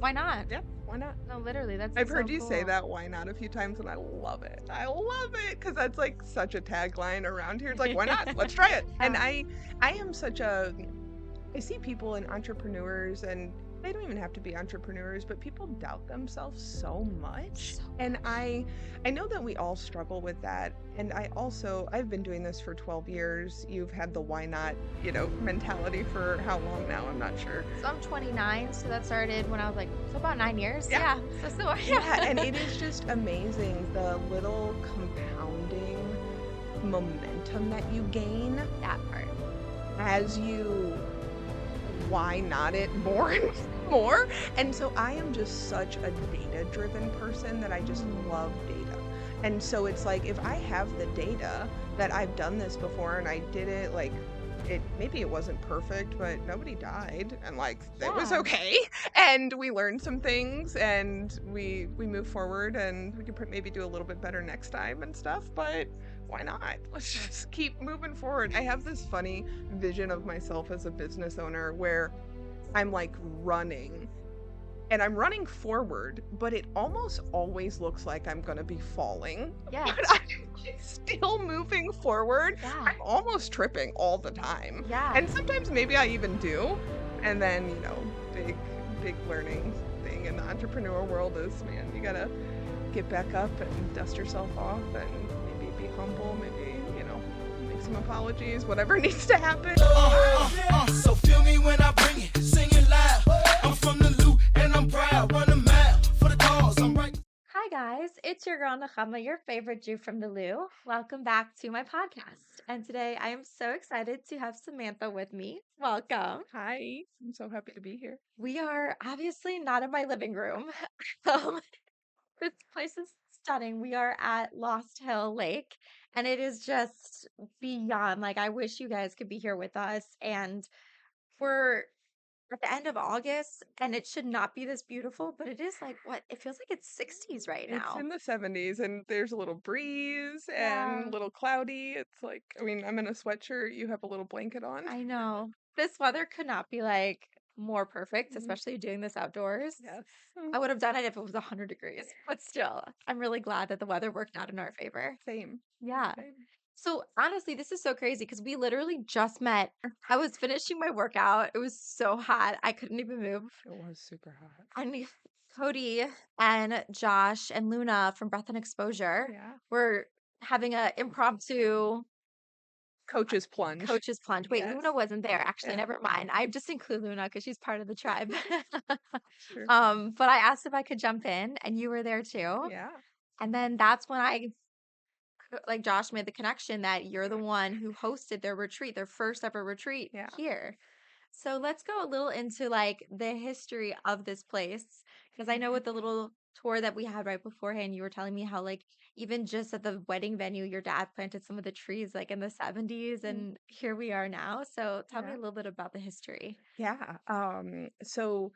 Why not? Yeah, why not? No, literally, that's I've so heard you say cool. that "why not" a few times, and I love it. I love it because that's, like, such a tagline around here. It's like, "Why not? Let's try it." And Yeah. I am such a I see people and entrepreneurs, and they don't even have to be entrepreneurs, but people doubt themselves so much. So And much. I know that we all struggle with that. And I've been doing this for 12 years. You've had the why not, mentality for how long now? I'm not sure. So I'm 29, so that started when I was like, so about 9 years. Yeah. Yeah. So Yeah, and yeah. it is just amazing the little compounding momentum that you gain That part. as you why not it more and more. And so I am just such a data driven person that I just Mm. love data. And so it's like if I have the data that I've done this before and I did it like it maybe it wasn't perfect, but nobody died and like it was Yeah. okay. And we learned some things and we move forward and we can maybe do a little bit better next time and stuff, but why not? Let's just keep moving forward. I have this funny vision of myself as a business owner where I'm like running and I'm running forward, but it almost always looks like I'm going to be falling. But Yes. I'm still moving forward. Yeah. I'm almost tripping all the time. Yeah. And sometimes maybe I even do. And then, big learning thing in the entrepreneur world is, man, you got to get back up and dust yourself off and maybe be humble, maybe, make some apologies, whatever needs to happen. So feel me when I bring it, sing it loud. I'm from the loot and I'm proud, run a mile for the cause. I'm right. Hi guys, it's your girl Nakama, your favorite Jew from the Lou. Welcome back to my podcast. And today I am so excited to have Samantha with me. Welcome. Hi, I'm so happy to be here. We are obviously not in my living room. Um, this place is stunning. We are at Lost Hill Lake, and it is just beyond. Like, I wish you guys could be here with us. And we're at the end of August, and it should not be this beautiful, but it is like what? It feels like it's 60s right It's now. in the 70s and there's a little breeze and Yeah, a little cloudy. It's like, I mean, I'm in a sweatshirt, you have a little blanket on. I know. This weather could not be like more perfect, Mhm. especially doing this outdoors. Yes. I would have done it if it was 100 degrees, but still, I'm really glad that the weather worked out in our favor. Same. Yeah. Same. So honestly, this is so crazy because we literally just met. I was finishing my workout. It was so hot. I couldn't even move. It was super hot. And Cody and Josh and Luna from Breath and Exposure Yeah. were having a impromptu Coach's plunge. coach's plunge. Wait, Yes. Luna wasn't there. Actually, Yeah. never mind. I just include Luna because she's part of the tribe. Sure. But I asked if I could jump in, and you were there too. Yeah. And then that's when like Josh made the connection that you're the one who hosted their retreat, their first ever retreat Yeah. here. So let's go a little into like the history of this place because I know Okay. with the little tour that we had right beforehand, you were telling me how like even just at the wedding venue, your dad planted some of the trees like in the 70s, Mhm. and here we are now. So tell me Yeah. a little bit about the history. Yeah. So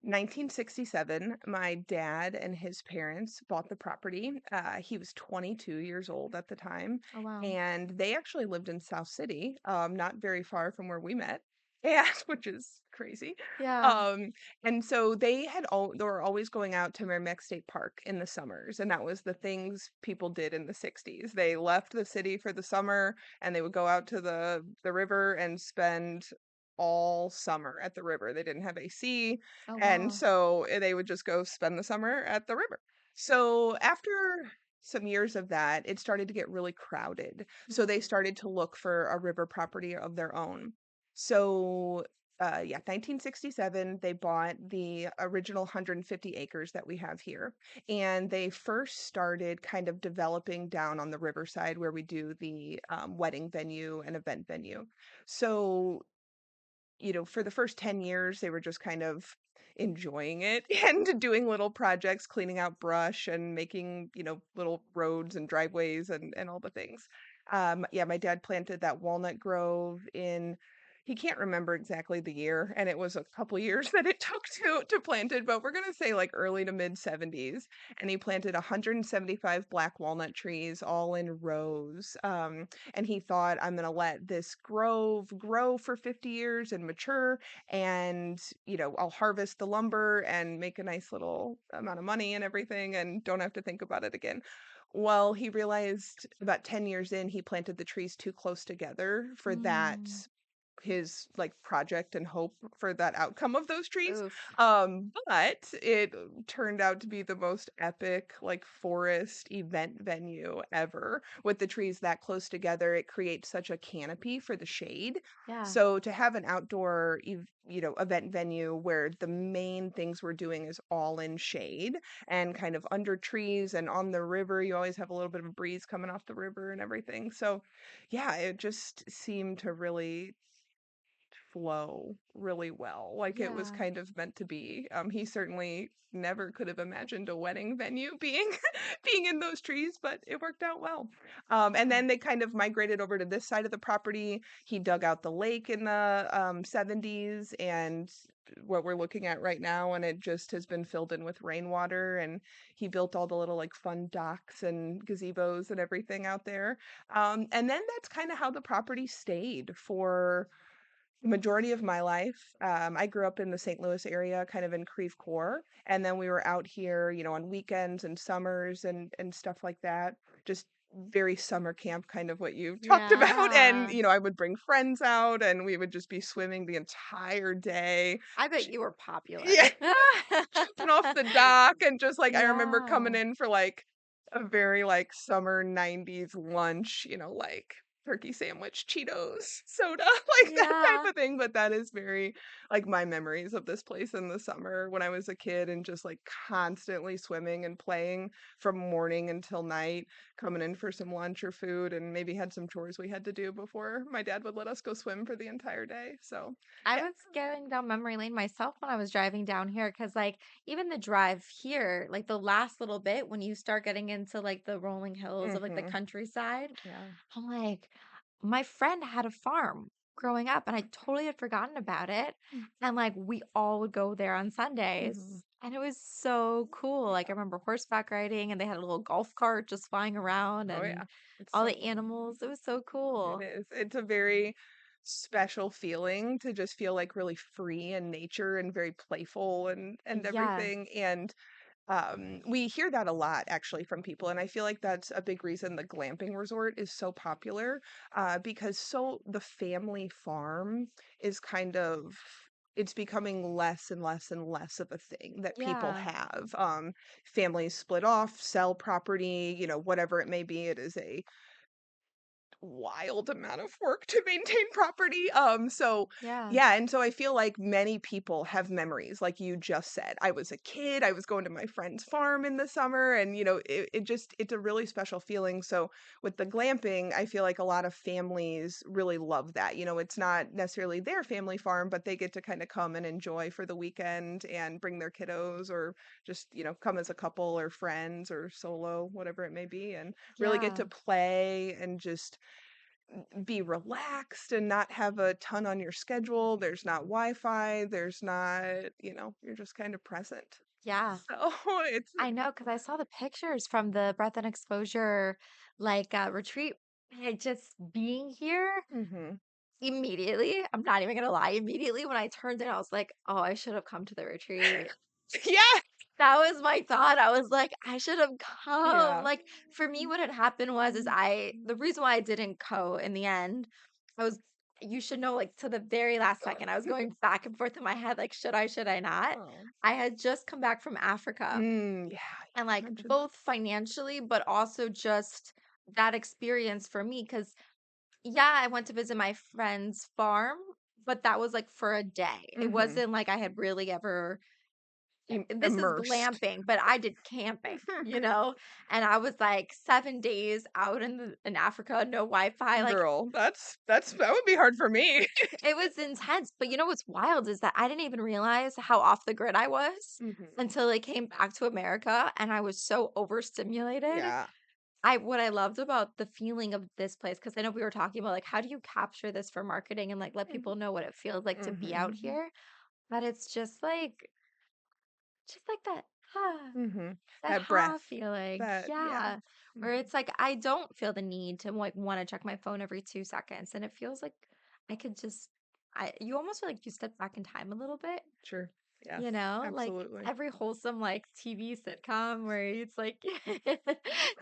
1967, my dad and his parents bought the property. He was 22 years old at the time, Oh wow. and they actually lived in South City, not very far from where we met, and which is crazy. Yeah. Um, and so they were always going out to Merrimack State Park in the summers, and that was the things people did in the 60s. They left the city for the summer and they would go out to the river and spend all summer at the river. They didn't have AC, Oh and wow. so they would just go spend the summer at the river. So after some years of that, it started to get really crowded. So they Mm. started to look for a river property of their own. So yeah, 1967, they bought the original 150 acres that we have here. And they first started kind of developing down on the riverside where we do the wedding venue and event venue. So for the first 10 years, they were just kind of enjoying it and doing little projects, cleaning out brush and making, little roads and driveways and all the things. Yeah, my dad planted that walnut grove in he can't remember exactly the year, and it was a couple years that it took to plant it, but we're gonna say like early to mid 70s. And he planted 175 black walnut trees all in rows. And he thought, I'm gonna let this grove grow for 50 years and mature, and I'll harvest the lumber and make a nice little amount of money and everything, and don't have to think about it again. Well, he realized about 10 years in, he planted the trees too close together for that, Mm. his like project and hope for that outcome of those trees. Oof. But it turned out to be the most epic like forest event venue ever. With the trees that close together, it creates such a canopy for the shade. Yeah. So to have an outdoor event venue where the main things we're doing is all in shade and kind of under trees and on the river, you always have a little bit of a breeze coming off the river and everything. So yeah, it just seemed to really flow really well. Like it was Yeah. kind of meant to be. He certainly never could have imagined a wedding venue being being in those trees, but it worked out well. And Yeah. then they kind of migrated over to this side of the property. He dug out the lake in the 70s, and what we're looking at right now, and it just has been filled in with rainwater, and he built all the little like fun docks and gazebos and everything out there. And then that's kind of how the property stayed for majority of my life. I grew up in the St. Louis area, kind of in Creve Coeur, and then we were out here, on weekends and summers and stuff like that. Just very summer camp, kind of what you talked about. And Yeah. I would bring friends out, and we would just be swimming the entire day. I bet Ch- you were Yeah, popular. jumping off the dock, and just like I remember coming Yeah. in for like a very like summer 90s lunch, like turkey sandwich, Cheetos, soda, like that type Yeah. of thing. But that is very like my memories of this place in the summer when I was a kid, and just like constantly swimming and playing from morning until night, coming in for some lunch or food, and maybe had some chores we had to do before my dad would let us go swim for the entire day. So I yeah. was going down memory lane myself when I was driving down here because, like, even the drive here, like the last little bit when you start getting into like the rolling hills of like the Hmm. countryside, Yeah. I'm like, my friend had a farm growing up and I totally had forgotten about it. And like, we all would go there on Sundays. Hmm. And it was so cool. Like, I remember horseback riding and they had a little golf cart just flying around Oh yeah. and It's all so the animals. It was so It cool. is. It's a very special feeling to just feel like really free in nature and very playful and Yeah. everything. And we hear that a lot actually from people, and I feel like that's a big reason the glamping resort is so popular, because the family farm is kind of it's becoming less and less and less of a thing that people Yeah. have. Families split off, sell property, whatever it may be. It is a wild amount of work to maintain property. So Yeah. yeah, and so I feel like many people have memories, like you just said. I was a kid, I was going to my friend's farm in the summer, and it's a really special feeling. So with the glamping, I feel like a lot of families really love that. It's not necessarily their family farm, but they get to kind of come and enjoy for the weekend and bring their kiddos, or just, come as a couple or friends or solo, whatever it may be, and really get Yeah. to play and just be relaxed and not have a ton on your schedule. There's not Wi-Fi. There's not, you're just kind of present. Yeah. So it's I know because I saw the pictures from the breath and exposure like retreat. And just being here hmm immediately, I'm not even gonna lie, immediately when I turned in, I was like, oh, I should have come to the retreat. yeah, That was my thought. I was like, I should have come. yeah. Like for me, what had happened was is the reason why I didn't go in the end, I was you should know, like to the very last second, I was going back and forth in my head, like, should I not? Oh. I had just come back from Africa Yeah, and you like mentioned both financially, but also just that experience for me. Cause yeah, I went to visit my friend's farm, but that was like for a day. that. It wasn't like I had really ever this is Immersed. glamping, but I did camping, you know? And I was like 7 days out in Africa, no Wi-Fi. Like Girl, that would be hard for me. it was intense. But you know what's wild is that I didn't even realize how off the grid I was Hmm. until I came back to America and I was so overstimulated. Yeah. what I loved about the feeling of this place, because I know we were talking about, like, how do you capture this for marketing and, like, let people know what it feels like to be out Mhm. here? But it's just like that, Mhm. that That breath. feeling. That yeah. Yeah. Where Mhm. it's like I don't feel the need to like want to check my phone every 2 seconds. And it feels like I could just you almost feel like you step back in time a little bit, Sure. Yes, you know? Like absolutely. every wholesome like TV sitcom where it's like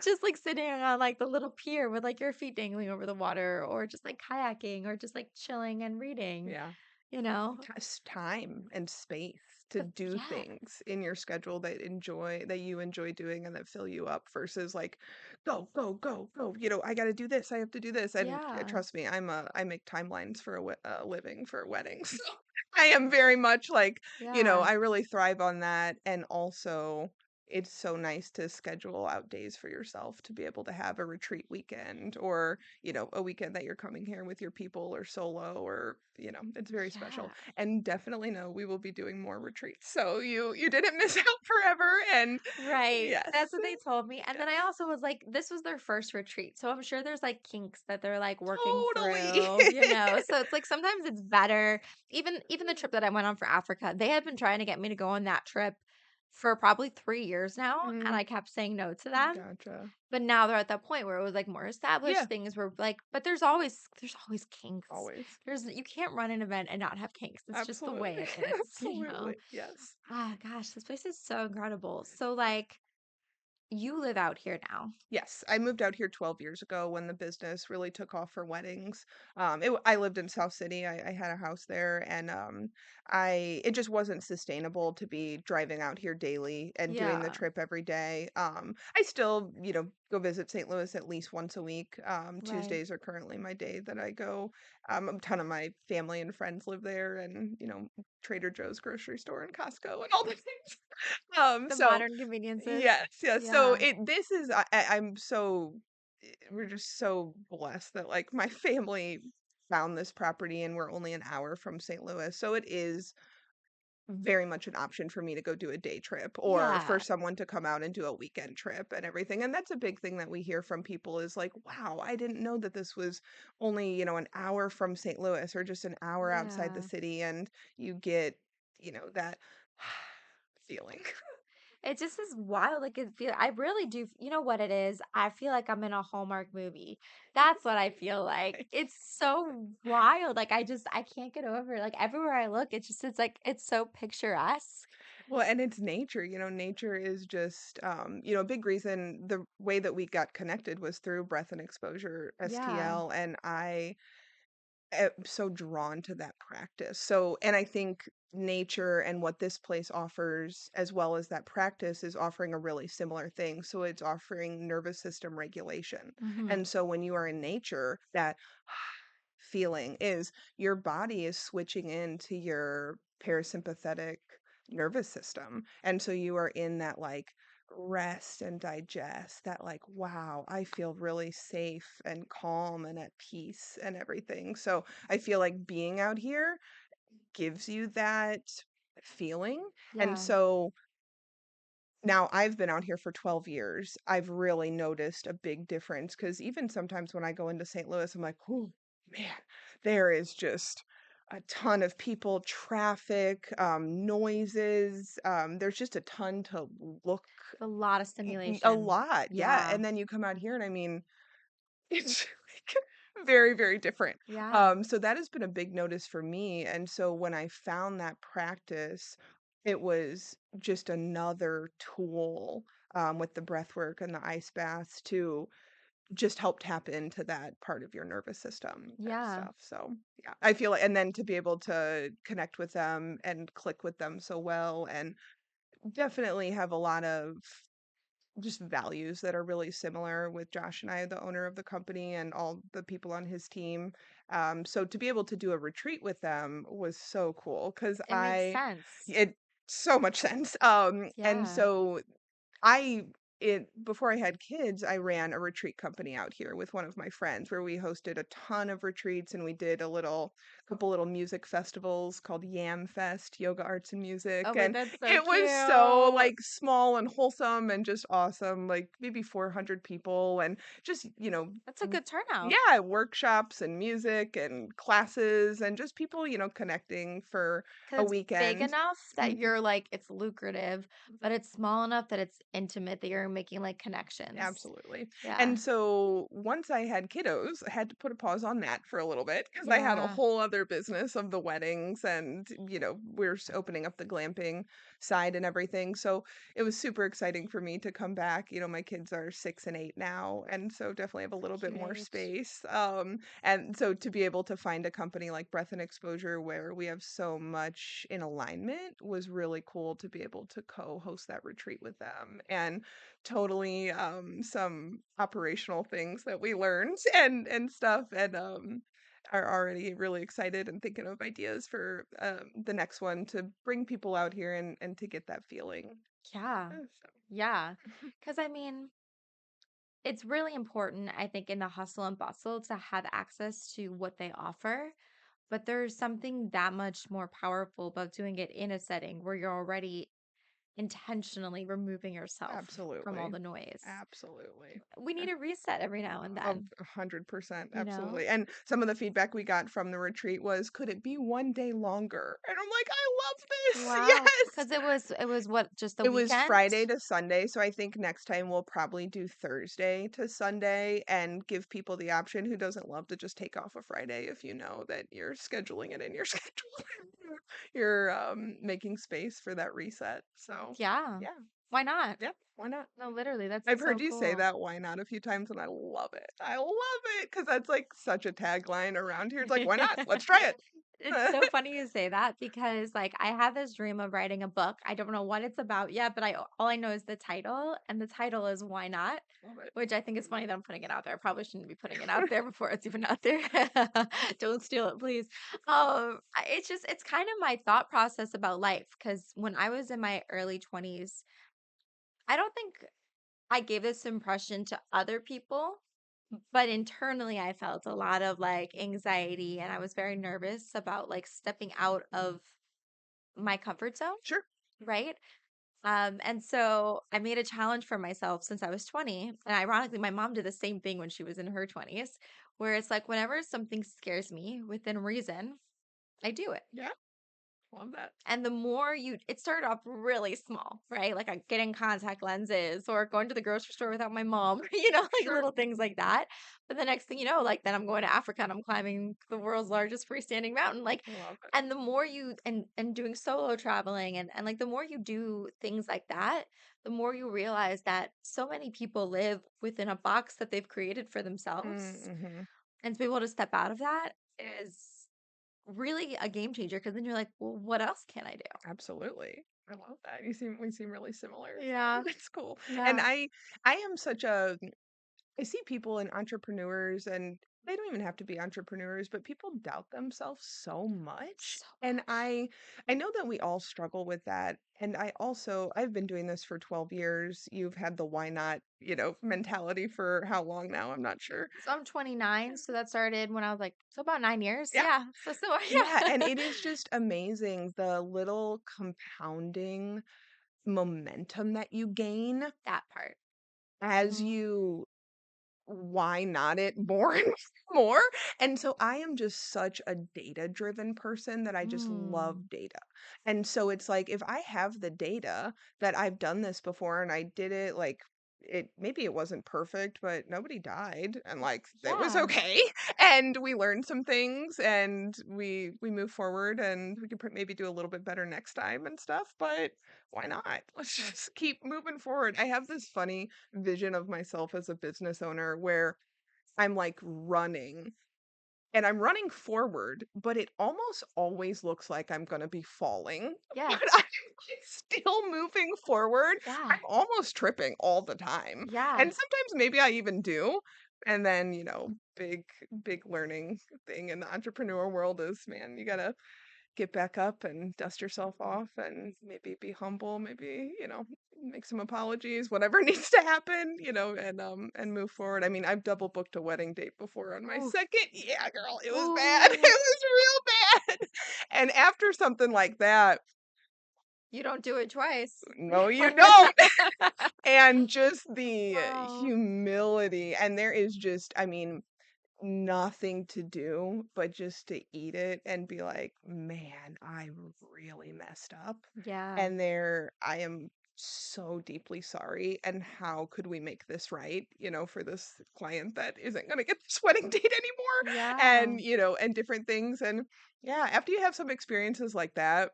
just like sitting on like the little pier with like your feet dangling over the water or just like kayaking or just like chilling and reading, Yeah. you know? Time and space to do Yeah. things in your schedule that you enjoy doing and that fill you up versus like go go go go, I got to do this, I have to do this. And Yeah. trust me, I make timelines for a living for weddings. So I am very much like, Yeah. I really thrive on that. And also it's so nice to schedule out days for yourself to be able to have a retreat weekend or a weekend that you're coming here with your people or solo or it's very special. Yeah. And definitely know we will be doing more retreats. So you didn't miss out forever. And Right. yes. That's what they told me. And Yes. then I also was like, this was their first retreat. So I'm sure there's like kinks that they're like working Totally. through, you know. So it's like sometimes it's better. Even the trip that I went on for Africa, they had been trying to get me to go on that trip for probably 3 years now. And Mm, I kept saying no to them. gotcha. But now they're at that point where it was like more Yeah, established things were like, but there's always kinks. always. You can't run an event and not have kinks. It's just the way Absolutely. it is, you know. Absolutely. Yes. Ah, gosh, this place is so incredible. So like you live out here now. Yes, I moved out here 12 years ago when the business really took off for weddings. I lived in South City. I had a house there, and it just wasn't sustainable to be driving out here daily and doing the Yeah, trip every day. I still, go visit St. Louis at least once a week. right. Tuesdays are currently my day that I go. A ton of my family and friends live there, and Trader Joe's grocery store and Costco and all the things. The So modern conveniences. yes, yes. So Yeah. this is I'm so we're just so blessed that like my family found this property and we're only an hour from St. Louis. So it is very much an option for me to go do a day trip or for Yeah. someone to come out and do a weekend trip and everything. And that's a big thing that we hear from people is like, wow, I didn't know that this was only, an hour from St. Louis or just an hour outside the Yeah. city and you get, that feeling. It just is wild. Like I really do. You know what it is? I feel like I'm in a Hallmark movie. That's what I feel like. It's so wild. Like I can't get over it. Like everywhere I look, it's like it's so picturesque. Well, and it's nature, nature is just, a big reason the way that we got connected was through breath and exposure Yeah. STL, and I am so drawn to that practice. So, and I think nature and what this place offers, as well as that practice, is offering a really similar thing. So, it's offering nervous system regulation. Hmm. And so, when you are in nature, that feeling is your body is switching into your parasympathetic nervous system. And so you are in that like rest and digest, that like, wow, I feel really safe and calm and at peace and everything. So I feel like being out here gives you that feeling. And Yeah. so now I've been out here for 12 years. I've really noticed a big difference because even sometimes when I go into St. Louis, I'm like, oh man, there is just a ton of people, traffic, noises. There's just a ton to look A lot of a stimulation. lot. Yeah. Yeah. And then you come out here and I mean, it's like very, very different. Yeah. So that has been a big notice for me. And so when I found that practice, it was just another tool with the breath work and the ice baths to just help tap into that part of your nervous system and Yeah. stuff. So yeah, I feel like, and then to be able to connect with them and click with them so well and definitely have a lot of just values that are really similar with Josh and I, the owner of the company, and all the people on his team. So to be able to do a retreat with them was so cool because It makes sense. it so much sense. And Yeah. so I it before I had kids, I ran a retreat company out here with one of my friends where we hosted a ton of retreats and we did a couple little music festivals called Yam Fest, Yoga Arts and Music. Oh, wait, And that's so it was so cute. like small and wholesome and just awesome, like maybe 400 people and just, That's a good turnout. yeah, workshops and music and classes and just people, connecting for a 'Cause it's big weekend. enough that Mhm. you're like, it's lucrative, but it's small enough that it's intimate that you're making like connections. Absolutely. Yeah. And so once I had kiddos, I had to put a pause on that for a little bit because I had a Yeah. whole other business of the weddings and, we're opening up the glamping side and everything. So it was super exciting for me to come back. My kids are 6 and 8 now. And so definitely have a That's little bit cute more age. space. And so to be able to find a company like Breath and Exposure where we have so much in alignment was really cool to be able to co-host that retreat with them. And totally some operational things that we learned and stuff and are already really excited and thinking of ideas for the next one to bring people out here and to get that feeling. Yeah. So Yeah. Because I mean, it's really important, I think, in the hustle and bustle to have access to what they offer. But there's something that much more powerful about doing it in a setting where you're already intentionally removing yourself from all absolutely. the noise. Absolutely. We need a reset every now and Of then, 100%, you know? absolutely. And some of the feedback we got from the retreat was, could it be one day longer? And I'm like, I love this. Wow. Yes. Because it was what, just the It was weekend? Friday to Sunday, so I think next time we'll probably do Thursday to Sunday and give people the option who doesn't love to just take off a Friday if you know that you're scheduling it in your schedule. You're making space for that reset. So, Yeah. yeah. Why not? Yeah, why not? No, literally, that's I've so heard you say cool. that why not a few times and I love it. I love it because that's like such a tagline around here. It's like, why not? Let's try It's so it. funny you say that because, like, I have this dream of writing a book. I don't know what it's about yet, but I all I know is the title, and the title is "Why Not," Love it. which I think is funny that I'm putting it out there. I probably shouldn't be putting it out there before it's even out there. Don't steal it, please. It's kind of my thought process about life because when I was in my early 20s, I don't think I gave this impression to other people, but internally I felt a lot of like anxiety and I was very nervous about like stepping out of my comfort zone, Sure. right? And so I made a challenge for myself since I was 20. And ironically, my mom did the same thing when she was in her 20s, where it's like whenever something scares me within reason, I do it. Yeah. Love that. And the more it started off really small, right? Like I getting contact lenses or going to the grocery store without my mom, like Sure. little things like that. But the next thing you know, like then I'm going to Africa and I'm climbing the world's largest freestanding mountain. Like, Love it. and the more you and doing solo traveling and like the more you do things like that, the more you realize that so many people live within a box that they've created for themselves. Mm-hmm. And to be able to step out of that is really a game changer because then you're like, well, what else can I do? Absolutely. I love that. We seem really similar. So Yeah. that's cool. And Yeah. I am such a I see people and entrepreneurs and they don't even have to be entrepreneurs, but people doubt themselves so much. So And much. I know that we all struggle with that. And I've been doing this for 12 years. You've had the why not, mentality for how long now? I'm not sure. So I'm 29, so that started when I was like, so about 9 years. Yeah. Yeah. So Yeah, and yeah. it is just amazing the little compounding momentum that you gain That part. as Mhm. you why not it more and more. And so I am just such a data driven person that I just love Mm. data. And so it's like if I have the data that I've done this before and I did it like it maybe it wasn't perfect, but nobody died and like it was Yeah. okay. And we learned some things and we move forward and we can maybe do a little bit better next time and stuff. But why not? Let's just keep moving forward. I have this funny vision of myself as a business owner where I'm like running and I'm running forward, but it almost always looks like I'm going to be falling. Yeah. But I'm still moving forward. Yeah. I'm almost tripping all the time. Yeah. And sometimes maybe I even do. And then, big learning thing in the entrepreneur world is, man, you got to get back up and dust yourself off and maybe be humble, maybe, make some apologies, whatever needs to happen, and move forward. I mean, I've double booked a wedding date before on my Ooh, second. Yeah, girl, it was bad. It ooh, was real bad. And after something like that, you don't do it twice. no, you don't. And just the Oh, humility, and there is just, I mean, nothing to do but just to eat it and be like, man, I really messed up. yeah, And there, I am so deeply sorry. And how could we make this right, for this client that isn't going to get this wedding date anymore? yeah, And different things. And yeah, after you have some experiences like that,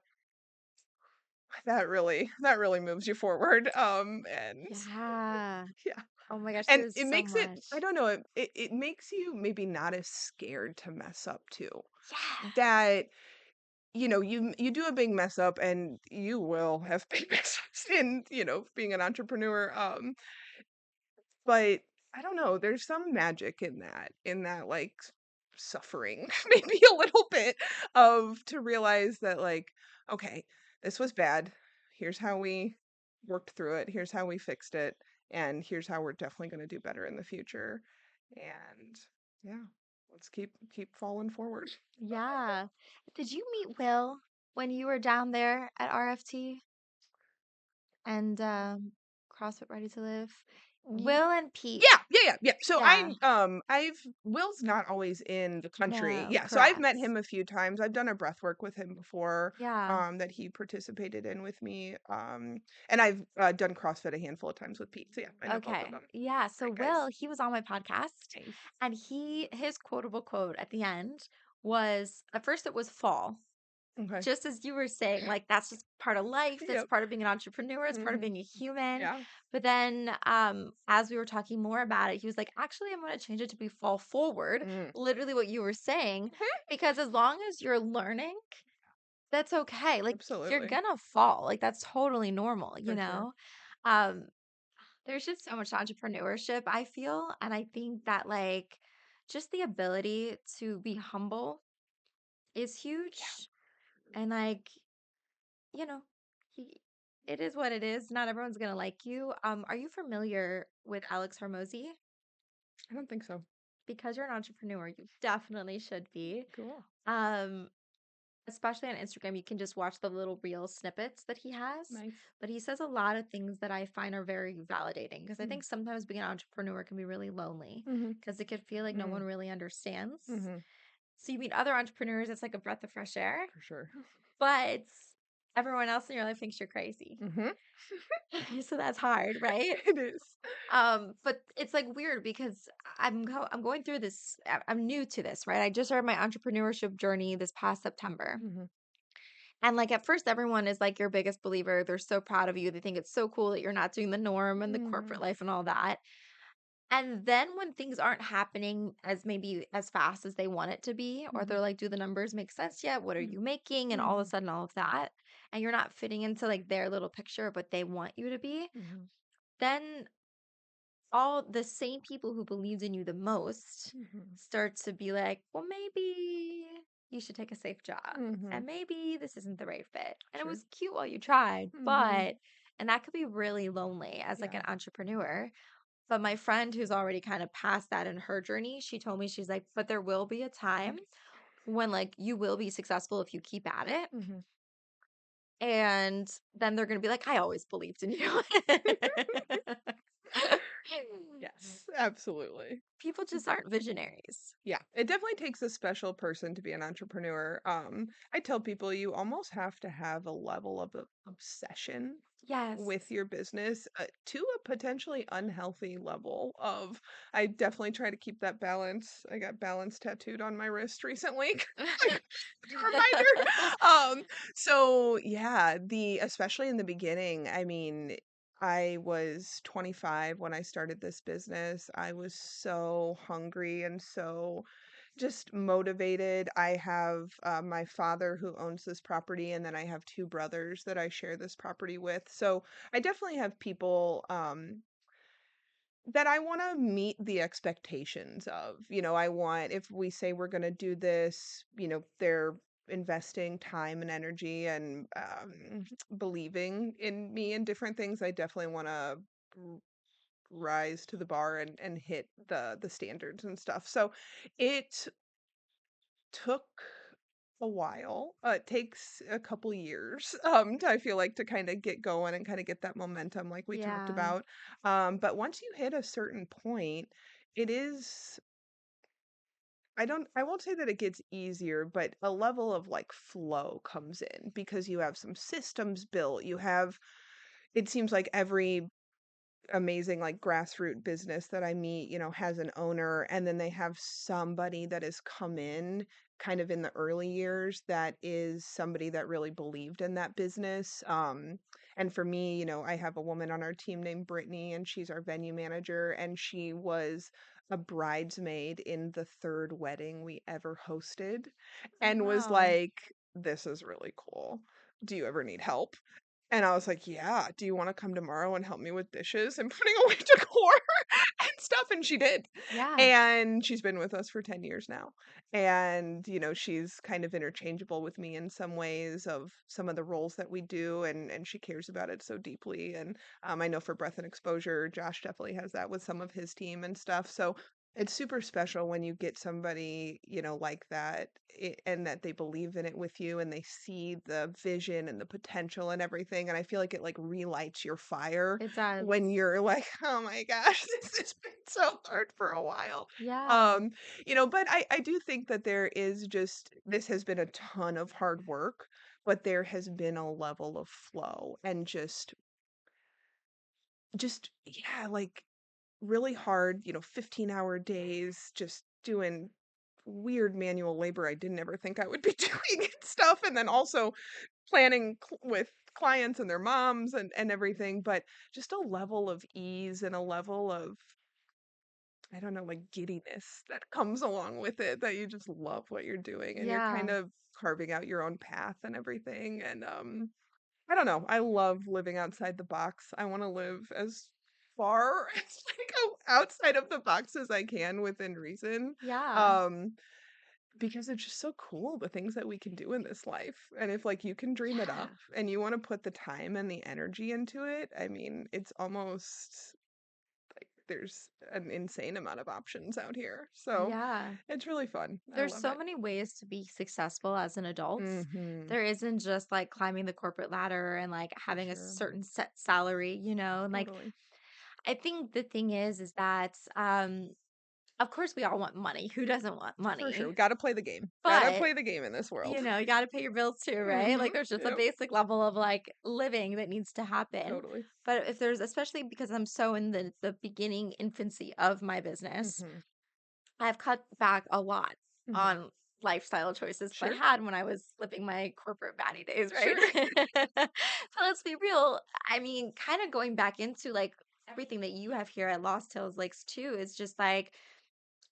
that really moves you forward. And yeah. yeah. Oh my gosh, And there's it so makes it, I much. don't know, it makes you maybe not as scared to mess up too. Yeah, That, you do a big mess up and you will have big mess ups in, being an entrepreneur. But I don't know, there's some magic in that like suffering, maybe a little bit of to realize that like, okay, this was bad. Here's how we worked through it. Here's how we fixed it. And here's how we're definitely going to do better in the future. And yeah, let's keep falling forward. yeah. Did you meet Will when you were down there at RFT and CrossFit Ready to Live? Ye- Will and Pete. Yeah, yeah, yeah, yeah. So Yeah, I've Will's not always in the country. no, Yeah, so I've met correct. him a few times. I've done a breath work with him before, Yeah. that he participated in with me. And I've done CrossFit a handful of times with Pete. So yeah, I know both of Okay. them. Yeah. So Great guys. Will, he was on my podcast Nice. and his quotable quote at the end was at first it was fall. Okay. Just as you were saying, like that's just part of life. That's Yep. part of being an entrepreneur. It's part of Hmm. being a human. Yeah. But then as we were talking more about it, he was like, actually, I'm gonna change it to be fall forward. Mm. Literally what you were saying. Mhm. Because as long as you're learning, that's okay. Like you're Absolutely. gonna fall. Like that's totally normal, you For sure. know? Um, there's just so much entrepreneurship, I feel, and I think that, like, just the ability to be humble is Yeah. huge, and, like, you know, he it is what it is, not everyone's gonna like you. Are you familiar with Alex Hormozy? I don't think so. Because you're an entrepreneur, you definitely should be. Cool. Um, especially on Instagram, you can just watch the little reel snippets that he has, Nice. but he says a lot of things that I find are very validating because I Mm. think sometimes being an entrepreneur can be really lonely Mhm. because it could feel like no Mm. one really understands. Mhm. So you meet other entrepreneurs, it's like a breath of fresh air, For sure. but everyone else in your life thinks you're crazy. Mhm. So that's hard, right? It is. But it's like weird because I'm going through this. I'm new to this, right? I just started my entrepreneurship journey this past September. Mhm. And like at first, everyone is like your biggest believer. They're so proud of you. They think it's so cool that you're not doing the norm and the corporate Mhm. life and all that. And then when things aren't happening as maybe as fast as they want it to be, or Mhm. they're like, do the numbers make sense yet? What are Mm. you making? And all of a Mhm. sudden, all of that, and you're not fitting into like their little picture of what they want you to be, Mhm. then all the same people who believed in you the most Mhm. start to be like, well, maybe you should take a safe job. Mhm. And maybe this isn't the right fit. And it Sure. was cute while you tried, Mhm. but, and that could be really lonely as like Yeah. an entrepreneur. But my friend who's already kind of past that in her journey, she told me, she's like, but there will be a time when like you will be successful if you keep at it. Mhm. And then they're going to be like, I always believed in you. Yes, absolutely. People just aren't visionaries. Yeah, it definitely takes a special person to be an entrepreneur. I tell people you almost have to have a level of obsession Yes. with your business, to a potentially unhealthy level of. I definitely try to keep that balance. I got balance tattooed on my wrist recently. Like a reminder. So yeah, the especially in the beginning, I mean, I was 25 when I started this business. I was so hungry and so just motivated. I have my father who owns this property, and then I have two brothers that I share this property with. So I definitely have people that I want to meet the expectations of. I want, if we say we're going to do this, they're investing time and energy and believing in me and different things, I definitely want to rise to the bar and hit the standards and stuff. So it took a while. It takes a couple years, I feel like, to kind of get going and kind of get that momentum, like we talked Yeah. about. But once you hit a certain point, it is. I won't say that it gets easier, but a level of like flow comes in because you have some systems built. You have, it seems like every amazing like grassroots business that I meet, has an owner and then they have somebody that has come in kind of in the early years that is somebody that really believed in that business. And for me, I have a woman on our team named Brittany and she's our venue manager and she was a bridesmaid in the third wedding we ever hosted Oh, and was wow. like, this is really cool. Do you ever need help? And I was like, "Yeah, do you wanna come tomorrow and help me with dishes and putting away decor and stuff?" And she did. Yeah. And she's been with us for 10 years now. And, she's kind of interchangeable with me in some ways of some of the roles that we do, and she cares about it so deeply. And, I know for Breath and Exposure, Josh definitely has that with some of his team and stuff. So it's super special when you get somebody, like that, and that they believe in it with you and they see the vision and the potential and everything. And I feel like it like relights your fire It does. when you're like, oh my gosh, this has been so hard for a while. Yeah. Um, but I do think that there is just, this has been a ton of hard work, but there has been a level of flow and yeah, like really hard, 15-hour days, just doing weird manual labor I didn't ever think I would be doing and stuff. And then also planning with clients and their moms and everything, but just a level of ease and a level of, I don't know, like giddiness that comes along with it that you just love what you're doing and you're kind Yeah. of carving out your own path and everything. And I don't know. I love living outside the box. I want to live as far as like outside of the box as I can within reason. Yeah. Um, because it's just so cool the things that we can do in this life. And if like you can dream it Yeah. up and you want to put the time and the energy into it, I mean, it's almost like there's an insane amount of options out here. So Yeah. it's really fun. I There's love so it. many ways to be successful as an adult. Mhm. There isn't just like climbing the corporate ladder and like For having a sure. certain set salary, and like Totally. I think the thing is that of course we all want money. Who doesn't want For sure. We money? gotta play the game. Gotta But play the game in this world. you got to pay your bills too, right? Mhm. Like there's just a Yep. basic level of like living that needs to happen. Totally. But if there's, especially because I'm so in the beginning infancy of my business, Mhm. I've cut back a lot Mhm. on lifestyle choices that I Sure. had when I was living my corporate baddie days, right? Sure. So let's be real. I mean, kind of going back into like everything that you have here at Lost Hills Lakes too is just like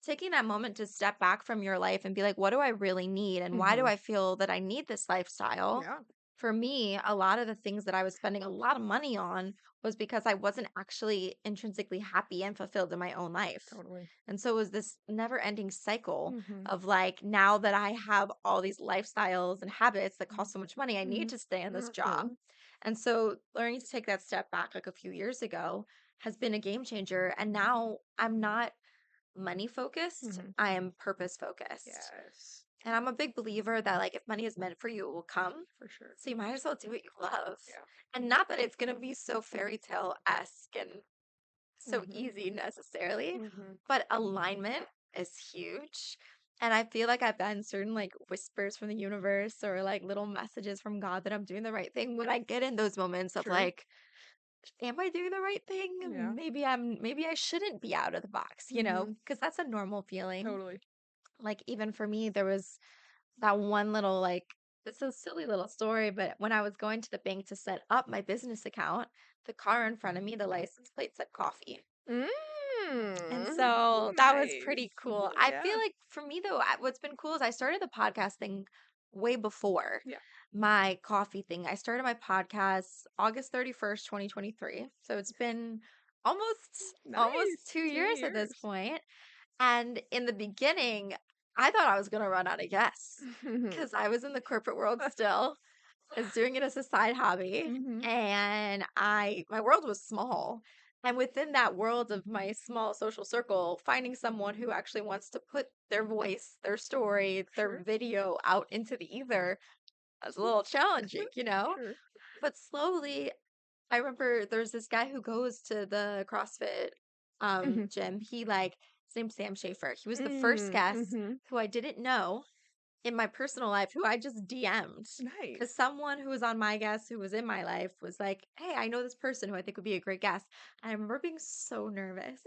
taking that moment to step back from your life and be like, what do I really need? And why do Mhm. I feel that I need this lifestyle? Yeah. For me, a lot of the things that I was spending a lot of money on was because I wasn't actually intrinsically happy and fulfilled in my own life. Totally. And so it was this never ending cycle Mhm. of like, now that I have all these lifestyles and habits that cost so Mhm. much money, I need Mhm. to stay in this job. Mhm. And so learning to take that step back like a few years ago has been a game changer. And now I'm not money focused, Mhm. I am purpose focused. Yes. And I'm a big believer that like if money is meant for you, it will come. For sure. So you might as well do what you love. Yeah. And not that it's gonna be so fairy tale esque and so Mhm. easy necessarily, Mhm. but alignment is huge. And I feel like I've gotten certain like whispers from the universe or like little messages from God that I'm doing the right thing when I get in those moments of Sure. like, am I doing the right thing? Yeah. Maybe I shouldn't be out of the box, Mhm. because that's a normal feeling. Totally. Like even for me, there was that one little like it's a silly little story, but when I was going to the bank to set up my business account, the car in front of me, the license plate said coffee. And Mm. so that was pretty Nice. cool. I feel Yeah. like for me though, what's been cool is I started the podcast thing way before Yeah. my coffee thing. I started my podcast August 31st, 2023. So it's been almost Nice. 2 2 years at this years. point. And in the beginning, I thought I was gonna run out of gas Mhm. because I was in the corporate world still. I was doing it as a side hobby, Mhm. and my world was small. And within that world of my small social circle, finding someone who actually wants to put their voice, their story, their Sure. video out into the ether was a little challenging, you know? Sure. But slowly, I remember there's this guy who goes to the CrossFit Mhm. gym. He like his name's Sam Schaefer. He was the first Mm, guest mhm. who I didn't know in my personal life who I just DM'd because Nice. someone who was on my guest who was in my life was like, "Hey, I know this person who I think would be a great guest." And I remember being so nervous,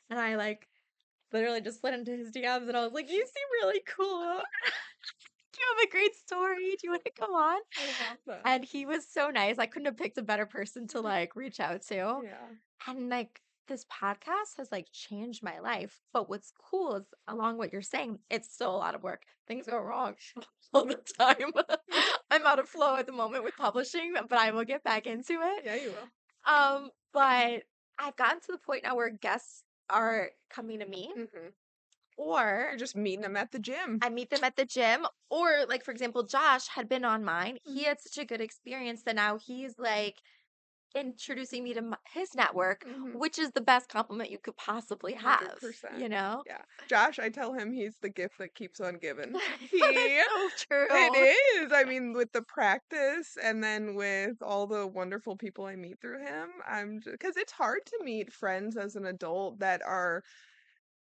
and I like literally just slid into his DMs, and I was like, "You seem really cool. Do you have a great story? Do you want to come on?" I love that. And he was so nice. I couldn't have picked a better person to like reach out to. Yeah. And like this podcast has like changed my life. But what's cool is along what you're saying, it's still a lot of work. Things go wrong all the time. I'm out of flow at the moment with publishing, but I will get back into it. Yeah, you will. But I've gotten to the point now where guests are coming to me, Mhm. or You're just meeting them at the gym. I meet them at the gym, or like for example, Josh had been on mine. He Mhm. had such a good experience that now he's like introducing me to his network, Mhm. which is the best compliment you could possibly have, 100%. you know? Yeah. Josh, I tell him he's the gift that keeps on giving. That's He so It true. is. I mean, with the practice and then with all the wonderful people I meet through him, I'm just because it's hard to meet friends as an adult that are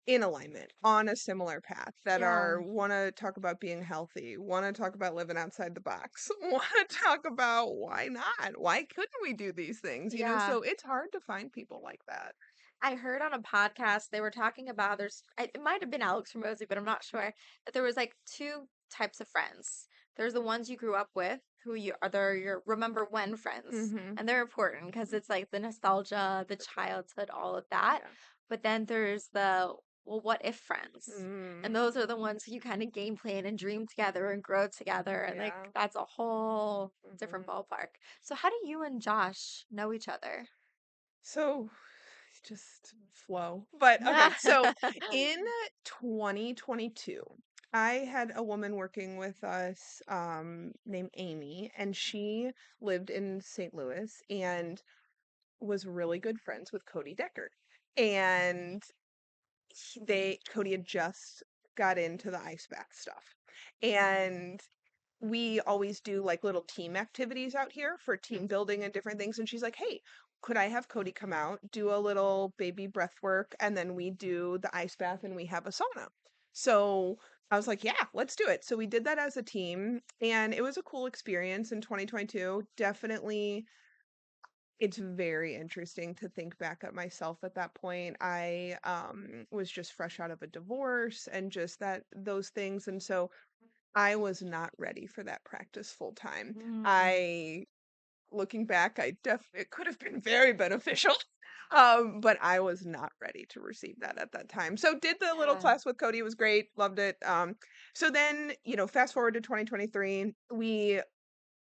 in alignment on a similar path, that Yeah, are want to talk about being healthy, want to talk about living outside the box, want to talk about why not? Why couldn't we do these things? yeah. So it's hard to find people like that. I heard on a podcast they were talking about it might have been Alex Ramosi, but I'm not sure that there was like two types of friends. There's the ones you grew up with, who you are they're your remember when friends, Mhm. and they're important because it's like the nostalgia, the For sure. childhood, all of that. Yeah. But then there's the well, what if friends? And Mm. those are the ones who you kind of game plan and dream together and grow together, and like Yeah. that's a whole different Mhm. ballpark. So how do you and Josh know each other? So just flow. But okay, so in 2022, I had a woman working with us named Amy, and she lived in St. Louis and was really good friends with Cody Decker. And Cody had just got into the ice bath stuff. And we always do like little team activities out here for team building and different things. And she's like, "Hey, could I have Cody come out, do a little baby breath work, and then we do the ice bath and we have a sauna?" So I was like, "Yeah, let's do it." So we did that as a team, and it was a cool experience in 2022. Definitely, it's very interesting to think back at myself at that point. I was just fresh out of a divorce and just that those things, and so I was not ready for that practice full time. Mm, I Looking back, it could have been very beneficial. But I was not ready to receive that at that time. So did the little yeah. class with Cody, it was great, loved it. So then, fast forward to 2023, we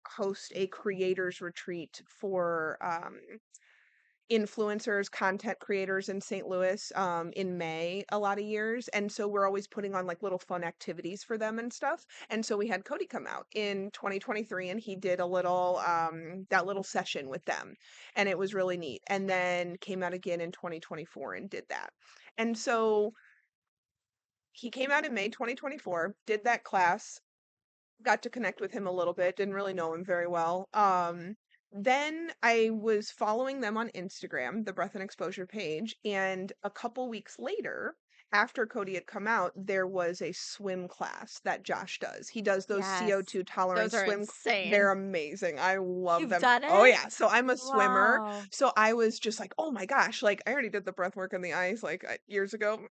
host a creators retreat for influencers, content creators in St. Louis in May a lot of years. And so we're always putting on like little fun activities for them and stuff. And so we had Cody come out in 2023 and he did a little that little session with them. And it was really neat. And then came out again in 2024 and did that. And so he came out in May 2024, did that class, got to connect with him a little bit, didn't really know him very well. Then I was following them on Instagram, the Breath and Exposure page, and a couple weeks later, after Cody had come out, there was a swim class that Josh does. He does those Yes. CO2 Those tolerance are swim. insane. They're amazing. I love You've them. done Oh it? yeah, so I'm a swimmer. Wow. So I was just like, "Oh my gosh, like I already did the breath work on the ice like years ago.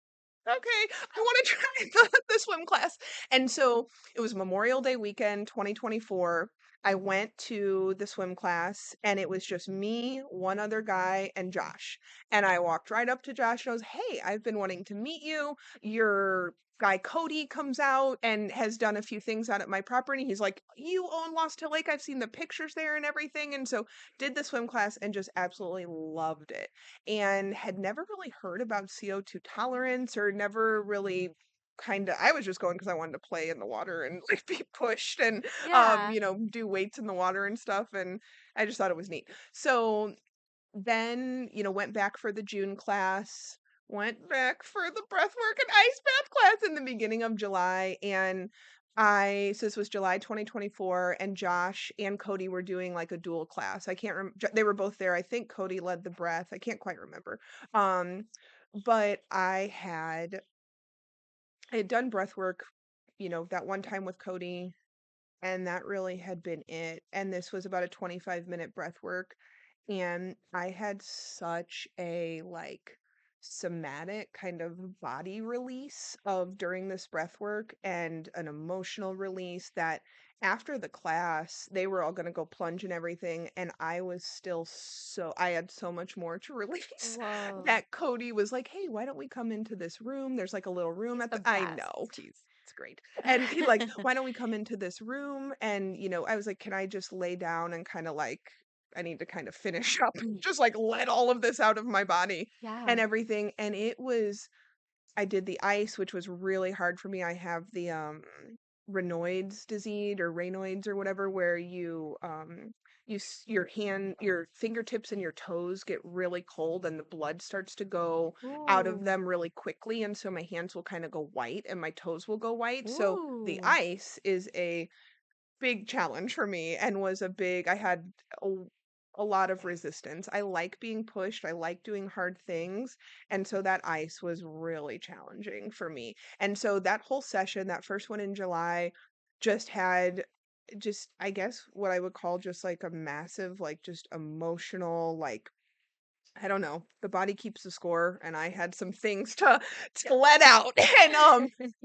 Okay, I want to try the swim class." And so it was Memorial Day weekend 2024. I went to the swim class and it was just me, one other guy, and Josh. And I walked right up to Josh and I was, "Hey, I've been wanting to meet you. Your guy Cody comes out and has done a few things out at my property." He's like, "You own Lost Hill Lake. I've seen the pictures there and everything." And so did the swim class and just absolutely loved it and had never really heard about CO2 tolerance or never really I was just going because I wanted to play in the water and like be pushed and Yeah. do weights in the water and stuff, and I just thought it was neat. So then, went back for the June class, went back for the breathwork and ice bath class in the beginning of July. And so this was July 2024, and Josh and Cody were doing like a dual class. I can't remember. They were both there. I think Cody led the breath. I can't quite remember. Um, but I had done breathwork, that one time with Cody, and that really had been it. And this was about a 25-minute breath work. And I had such a like somatic kind of body release of during this breath work and an emotional release that after the class, they were all going to go plunge and everything. And I had so much more to release Whoa. that Cody was like, "Hey, why don't we come into this room? There's like a little room He's at the I know best. it's great. And he like, why don't we come into this room? And, I was like, can I just lay down and kind of like, I need to kind of finish up, just like let all of this out of my body and Yeah. everything. And I did the ice, which was really hard for me. I have the Raynaud's disease or Raynaud's or whatever, where your fingertips and your toes get really cold and the blood starts to go out of Ooh. them really quickly. And so my hands will kind of go white and my toes will go white. So the Ooh. ice is a big challenge for me and I had a, a lot of resistance. I like being pushed. I like doing hard things. And so that ice was really challenging for me. And so that whole session, that first one in July, just had I guess what I would call just like a massive, like just emotional, like I don't know. The body keeps the score, and I had some things to let out.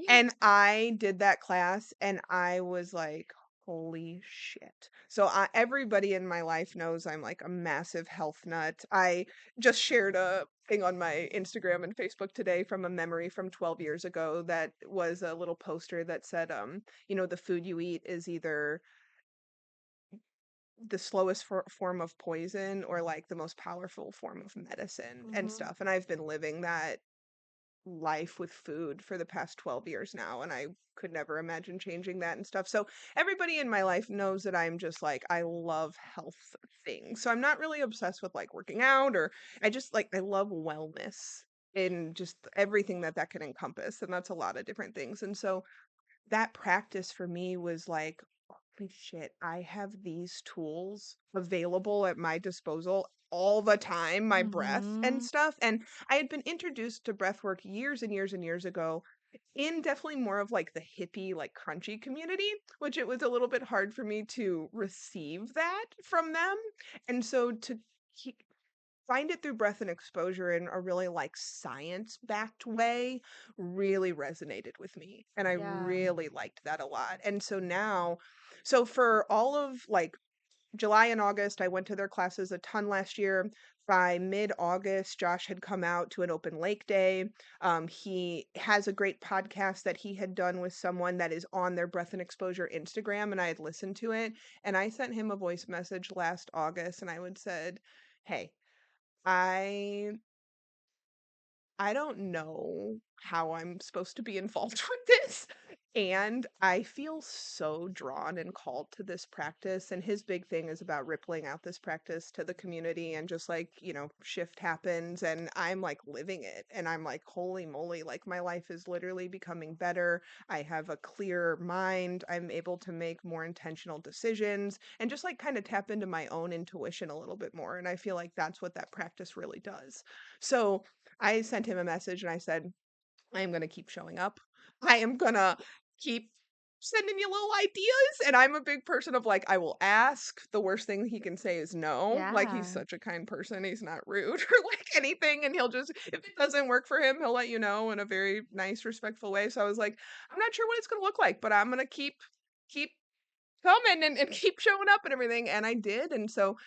And I did that class and I was like, holy shit. So everybody in my life knows I'm like a massive health nut. I just shared a thing on my Instagram and Facebook today from a memory from 12 years ago that was a little poster that said the food you eat is either the slowest form of poison or like the most powerful form of medicine and Hmm. stuff. And I've been living that life with food for the past 12 years now, and I could never imagine changing that and stuff. So everybody in my life knows that I'm just like I love health things. So I'm not really obsessed with like working out, or I love wellness in just everything that can encompass, and that's a lot of different things. And so that practice for me was like, holy shit, I have these tools available at my disposal all the time, my breath and Hmm. stuff. And I had been introduced to breath work years and years and years ago in definitely more of like the hippie, like crunchy community, which it was a little bit hard for me to receive that from them. And so to keep find it through breath and exposure in a really like science backed way really resonated with me, and I Yeah. really liked that a lot. And so for all of like July and August, I went to their classes a ton last year. By mid-August, Josh had come out to an open lake day. He has a great podcast that he had done with someone that is on their breath and exposure Instagram, and I had listened to it. And I sent him a voice message last August, and I would said, "Hey, I I don't know how I'm supposed to be involved with this. And I feel so drawn and called to this practice. And his big thing is about rippling out this practice to the community and just like, shift happens. And I'm like living it. And I'm like, holy moly, like my life is literally becoming better. I have a clearer mind. I'm able to make more intentional decisions and just like kind of tap into my own intuition a little bit more. And I feel like that's what that practice really does. So, I sent him a message and I said, I am going to keep showing up. I am going to keep sending you little ideas. And I'm a big person of like, I will ask. The worst thing he can say is no. Like, he's Yeah. such a kind person. He's not rude or like anything. And if it doesn't work for him, he'll let you know in a very nice, respectful way. So I was like, I'm not sure what it's going to look like, but I'm going to keep coming and keep showing up and everything. And I did. And so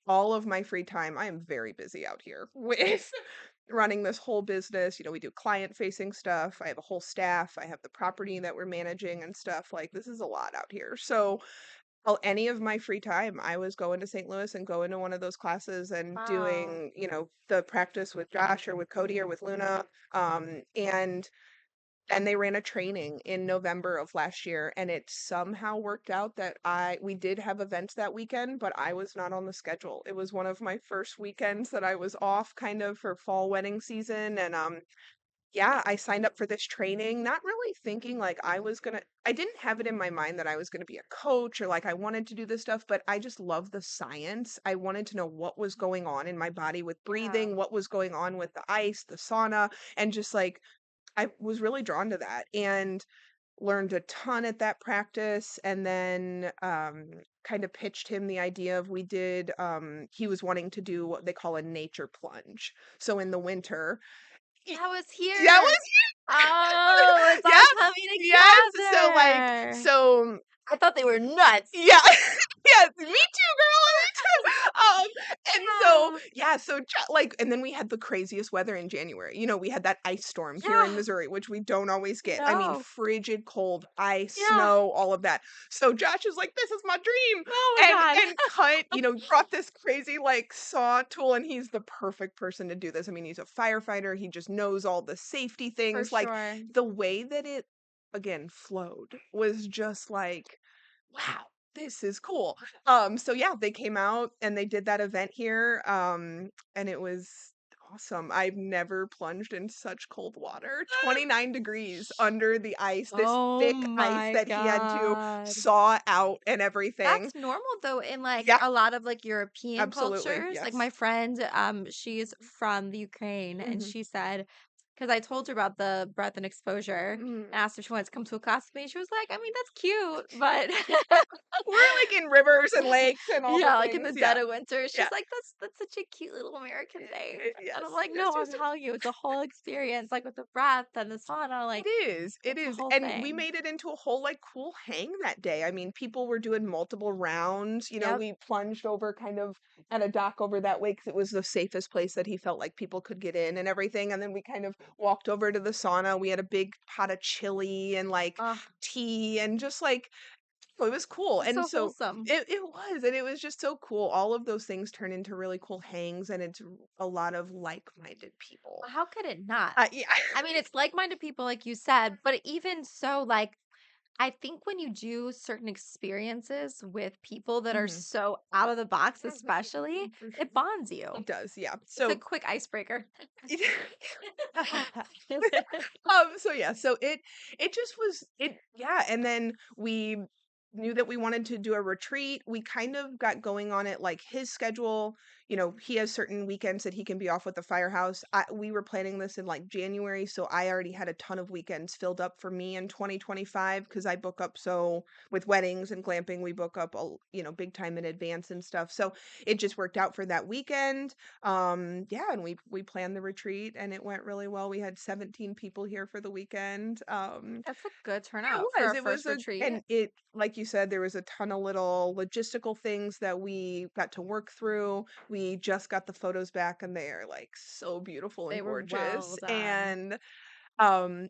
all of my free time, I am very busy out here with running this whole business. We do client facing stuff. I have a whole staff. I have the property that we're managing and stuff. Like, this is a lot out here. So, any of my free time, I was going to St. Louis and going to one of those classes and Wow. doing, the practice with Josh or with Cody or with Luna. And and they ran a training in November of last year, and it somehow worked out that we did have events that weekend, but I was not on the schedule. It was one of my first weekends that I was off kind of for fall wedding season, and yeah, I signed up for this training, not really thinking like I didn't have it in my mind that I was gonna be a coach or like I wanted to do this stuff, but I just love the science. I wanted to know what was going on in my body with Yeah. breathing, what was going on with the ice, the sauna, and just like I was really drawn to that and learned a ton at that practice, and then kind of pitched him the idea of he was wanting to do what they call a nature plunge. So in the winter, y- That was that here. was Oh, it's all yeah, coming yes. So like together. so I thought they were nuts. yeah. Yes, me too, girl, me too. And so Yeah. yeah, so like, and then we had the craziest weather in January. You know, we had that ice storm here in Yeah. Missouri, which we don't always get. I mean, No. frigid cold, ice, Yeah. snow, all of that. So Josh is like, "This is my dream," Oh my God. and cut. Brought this crazy like saw tool, and he's the perfect person to do this. I mean, he's a firefighter. He just knows all the safety For things. Like sure. the way that it again flowed was just like wow, this is cool. So yeah, they came out and they did that event here. And it was awesome. I've never plunged in such cold water. 29 degrees under the ice, this Oh thick ice my that he had to God. saw out and everything. That's normal though in like Yeah, a lot of like European absolutely. cultures. Like Yes. my friend, she's from the Ukraine and Hmm. she said, because I told her about the breath and exposure Hmm. and asked if she wanted to come to a class with me. She was like, I mean, that's cute, but We're like in rivers and lakes and all the yeah, like in the things. dead Yeah. of winter. Yeah. She's like, that's such a cute little American thing. And I'm Yes. like, Yes. no, Yes. I'm telling you, it's a whole experience, like with the breath and the sauna, like It it's a is, whole and we thing. made it into a whole, like, cool hang that day. I mean, people were doing multiple rounds, Yep. we plunged over kind of at a dock over that way because it was the safest place that he felt like people could get in and everything, and then we kind of walked over to the sauna. We had a big pot of chili and, like, Ah, tea and just, like it was cool, it's and so so wholesome. it was, and it was just so cool. All of those things turn into really cool hangs, and it's a lot of like-minded people. How could it not? Yeah. I mean, it's like-minded people, like you said, but even so, like, I think when you do certain experiences with people that are Mhm. so out of the box, especially, Mhm. For it sure. bonds you. It does, yeah. It's a So quick icebreaker. so yeah, so it just was it yeah, and then we knew that we wanted to do a retreat. We kind of got going on it like his schedule, he has certain weekends that he can be off with the firehouse. We were planning this in like January, so I already had a ton of weekends filled up for me in 2025 because I book up so with weddings and glamping, we book up big time in advance and stuff. So it just worked out for that weekend. Yeah, and we planned the retreat and it went really well. We had 17 people here for the weekend. That's a good Yeah, turnout for a it was first a retreat. and it like you said, there was a ton of little logistical things that we got to work through. We just got the photos back and they are like so beautiful and They were well gorgeous. done. And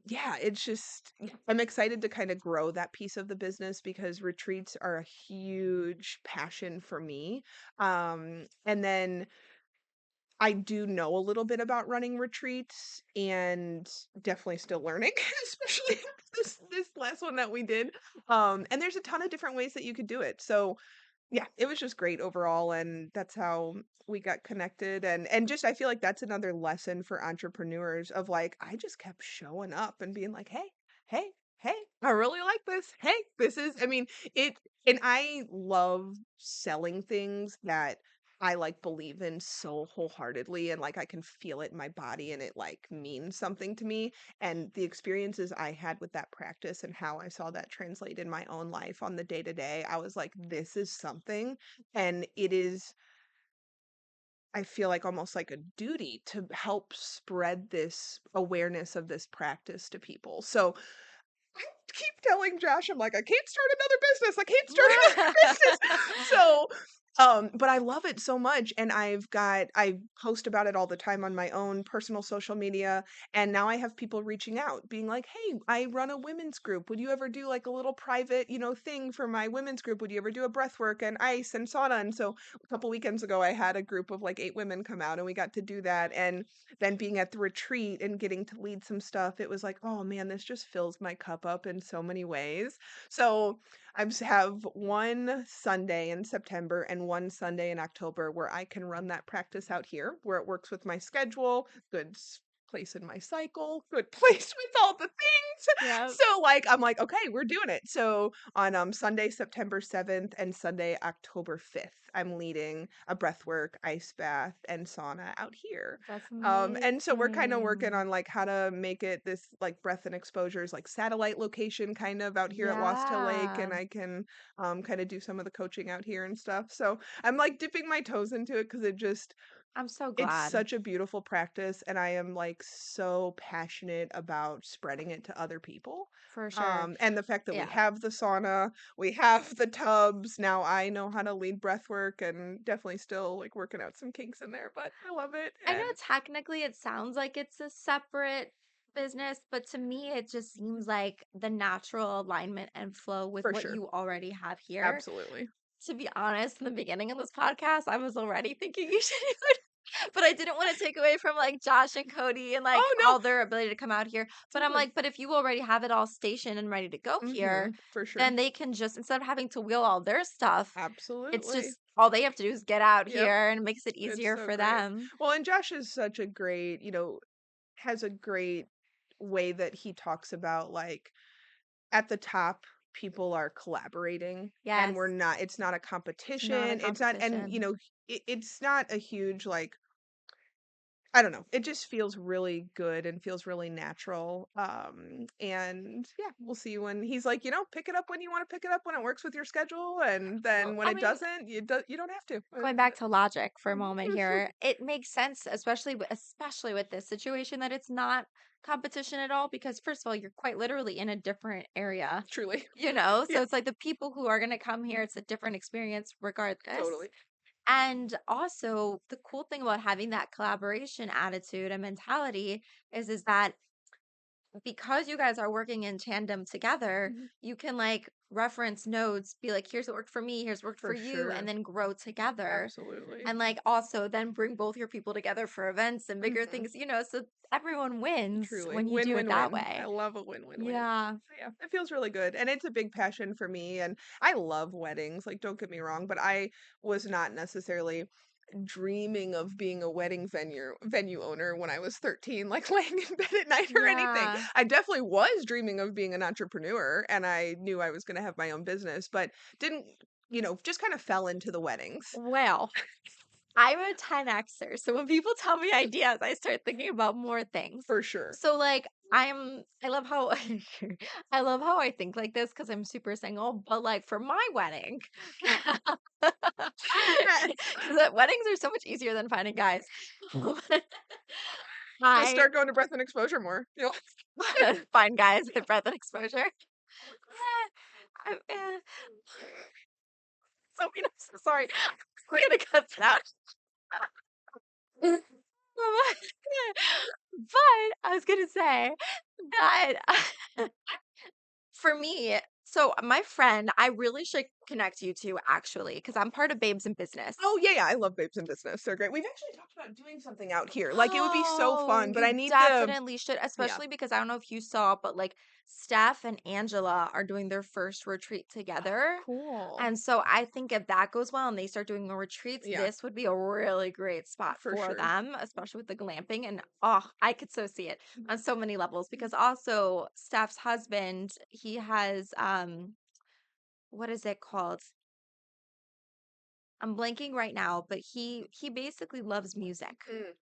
yeah, it's just I'm excited to kind of grow that piece of the business because retreats are a huge passion for me. And then I do know a little bit about running retreats and definitely still learning, especially this last one that we did. And there's a ton of different ways that you could do it. So yeah, it was just great overall, and that's how we got connected. And just I feel like that's another lesson for entrepreneurs of like I just kept showing up and being like, hey, hey, hey, I really like this. Hey, this is I mean, it and I love selling things that I like believe in so wholeheartedly and like I can feel it in my body and it like means something to me. And the experiences I had with that practice and how I saw that translate in my own life on the day to day, I was like, this is something. And it is, I feel like almost like a duty to help spread this awareness of this practice to people. So I keep telling Josh, I'm like, I can't start another business. I can't start another business. So But I love it so much, and I post about it all the time on my own personal social media, and now I have people reaching out, being like, "Hey, I run a women's group. Would you ever do like a little private, thing for my women's group? Would you ever do a breathwork and ice and sauna?" And so a couple weekends ago, I had a group of like 8 women come out, and we got to do that. And then being at the retreat and getting to lead some stuff, it was like, oh man, this just fills my cup up in so many ways. So have one Sunday in September and one Sunday in October where I can run that practice out here, where it works with my schedule, place in my cycle, good place with all the things. Yep. So like I'm like, okay, we're doing it. So on Sunday, September 7th and Sunday, October 5th, I'm leading a breathwork, ice bath, and sauna out here. That's And so we're kind of working amazing. on like how to make it this like breath and exposures like satellite location kind of out here at Lost Hill Lake, Yeah. and I can kind of do some of the coaching out here and stuff. So I'm like dipping my toes into it because I'm so it's glad. such a beautiful practice, and I am like so passionate about spreading it to other people. For sure. And the fact that we Yeah. have the sauna, we have the tubs. Now I know how to lead breath work, and definitely still like working out some kinks in there, but I love it. I know And technically it sounds like it's a separate business, but to me, it just seems like the natural alignment and flow with for what sure. you already have here. Absolutely. To be honest, in the beginning of this podcast, I was already thinking you should do it, but I didn't want to take away from like Josh and Cody and like Oh, no. all their ability to come out here. But I'm Totally. like, but if you already have it all stationed and ready to go here, Mhm. For sure. then they can just, instead of having to wheel all their stuff, it's Absolutely. just all they have to do is get out Yep. here and it makes it It's easier so for great. them. Well, and Josh is such a great, has a great way that he talks about like at the top people are collaborating, and Yes, it's not a it's not a competition. It's not, and competition. it's not a huge like, I don't know. It just feels really good and feels really natural. And yeah, we'll see when he's like, pick it up when you want to pick it up when it works with your schedule, and Well, then when I it mean, doesn't, you don't have to. going back to logic for a moment here, it makes sense, especially with this situation, that it's not competition at all. Because first of all, you're quite literally in a different area, Truly. Yeah, So it's like the people who are going to come here, it's a different experience regardless. totally. And also, the cool thing about having that collaboration attitude and mentality is that because you guys are working in tandem together, Mhm. you can like reference notes, be like, here's what worked for me, here's what worked for For you, and sure. then grow together. Absolutely. And like also then bring both your people together for events and bigger Mhm. things, so everyone wins Truly. when you Win, do it win, that win. I way. love a win, win, win. Yeah. So yeah, it feels really good. And it's a big passion for me. And I love weddings. Like, don't get me wrong, but I was not necessarily dreaming of being a wedding venue owner when I was 13, like laying in bed at night or anything. Yeah. I definitely was dreaming of being an entrepreneur, and I knew I was going to have my own business, but didn't, just kind of fell into the weddings Well, I'm a 10Xer. So when people tell me ideas, I start thinking about more things. for sure. So like I love how I love how I think like this because I'm super single, but like for my wedding, Yes. because weddings are so much easier than finding guys. Just I start going to breath and exposure more. find guys with breath and exposure. So, I'm so sorry. We're gonna cut that out. But I was gonna say that for me, so my friend, I really should connect you to actually, because I'm part of Babes in Business. Oh, yeah, yeah, I love Babes in Business, they're great. We've actually talked about doing something out here, like, it would be so Oh, fun, but I you need the definitely should, yeah, especially because I don't know if you saw, but like Steph and Angela are doing their first retreat together. cool. And so I think if that goes well and they start doing more retreats, Yeah, this would be a really great spot for for sure. them, especially with the glamping. And oh, I could so see it on so many levels because also Steph's husband, he has what is it called? I'm blanking right now, but he basically loves music. Mm,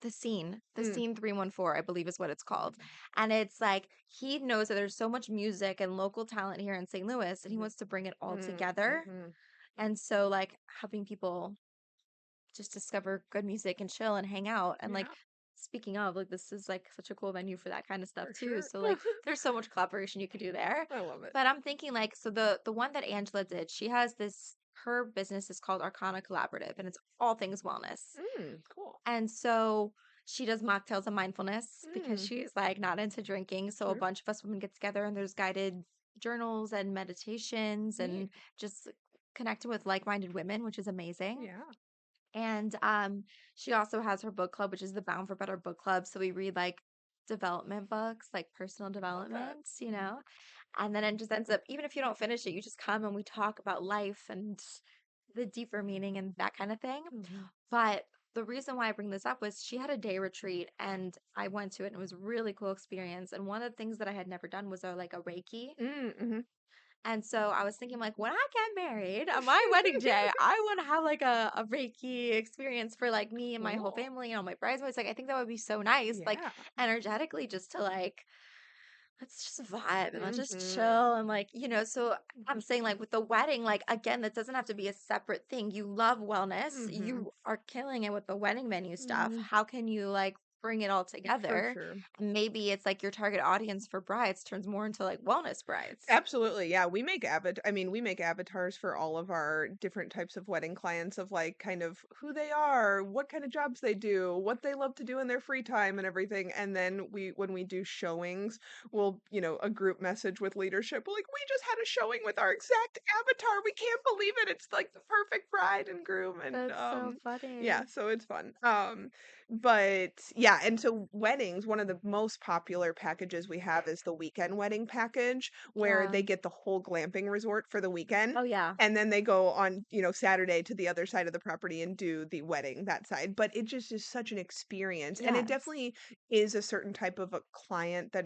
The mm, scene 314, I believe is what it's called. And it's like he knows that there's so much music and local talent here in St. Louis and he mhm, wants to bring it all mm, together. mhm, And so like helping people just discover good music and chill and hang out. And like yeah, speaking of, like this is like such a cool venue for that kind of stuff for too. sure. So like there's so much collaboration you could do there. I love it. But I'm thinking like so the one that Angela did, she has this her business is called Arcana Collaborative, and it's all things wellness. Cool. And so she does mocktails and mindfulness because Mm, she's like not into drinking. So a sure. bunch of us women get together and there's guided journals and meditations Neat. and just connecting with like-minded women, which is amazing. Yeah. And she also has her book club, which is the Bound for Better book club. So we read like development books, like personal Love that. development, you know. And then it just ends up, even if you don't finish it, you just come and we talk about life and the deeper meaning and that kind of thing. Mhm. But the reason why I bring this up was she had a day retreat and I went to it and it was a really cool experience. And one of the things that I had never done was like a Reiki. Mhm. And so I was thinking, like, when I get married on my wedding day, I want to have like a Reiki experience for like me and my whole Cool. family and all my bridesmaids. Like, I think that would be so nice, like Yeah. energetically, just to like let's just vibe and let's just Mhm. chill and like, so I'm saying like with the wedding, like again, that doesn't have to be a separate thing. You love wellness. Mhm. You are killing it with the wedding venue stuff. Mhm. How can you like bring it all For together? sure. And maybe it's like your target audience for brides turns more into like wellness brides. Absolutely. Yeah, we make avatars for all of our different types of wedding clients of like kind of who they are, what kind of jobs they do, what they love to do in their free time and everything. And then when we do showings, we'll, a group message with leadership. We're like, we just had a showing with our exact avatar. We can't believe it. It's like the perfect bride and groom. And That's so yeah, funny. so it's fun. But yeah, and so weddings, one of the most popular packages we have is the weekend wedding package where Yeah. they get the whole glamping resort for the weekend. Oh yeah. And then they go on, Saturday to the other side of the property and do the wedding that side. But it just is such an experience. And it Yes. definitely is a certain type of a client that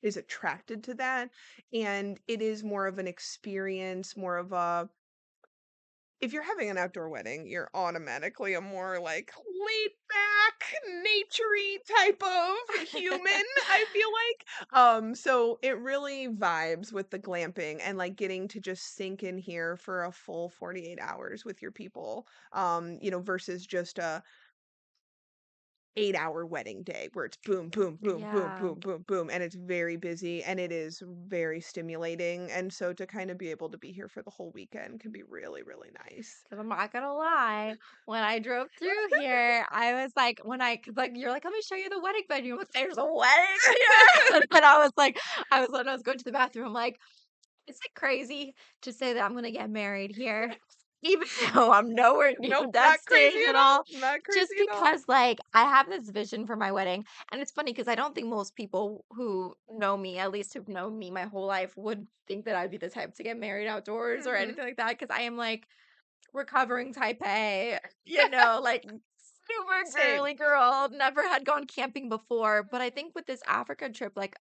is attracted to that. And it is more of an experience, more of a if you're having an outdoor wedding, you're automatically a more like laid back, naturey type of human, I feel like. So it really vibes with the glamping and like getting to just sink in here for a full 48 hours with your people. Versus just a 8-hour wedding day where it's boom, boom, boom, boom, Yeah. boom, boom, boom, and it's very busy and it is very stimulating. And so to kind of be able to be here for the whole weekend can be really, really nice. Because I'm not gonna lie, when I drove through here, I was like, cause like you're like, let me show you the wedding venue. I'm like, there's a wedding here, and I was like, when I was going to the bathroom, I'm like, is it crazy to say that I'm gonna get married here, even though I'm nowhere near Nope, that not crazy stage at at all, all? not Just crazy at all. because, like, I have this vision for my wedding, and it's funny because I don't think most people who know me, at least who've known me my whole life, would think that I'd be the type to get married outdoors or Mhm. anything like that. Because I am like recovering type A, like super Same. girly girl, never had gone camping before. But I think with this Africa trip, like,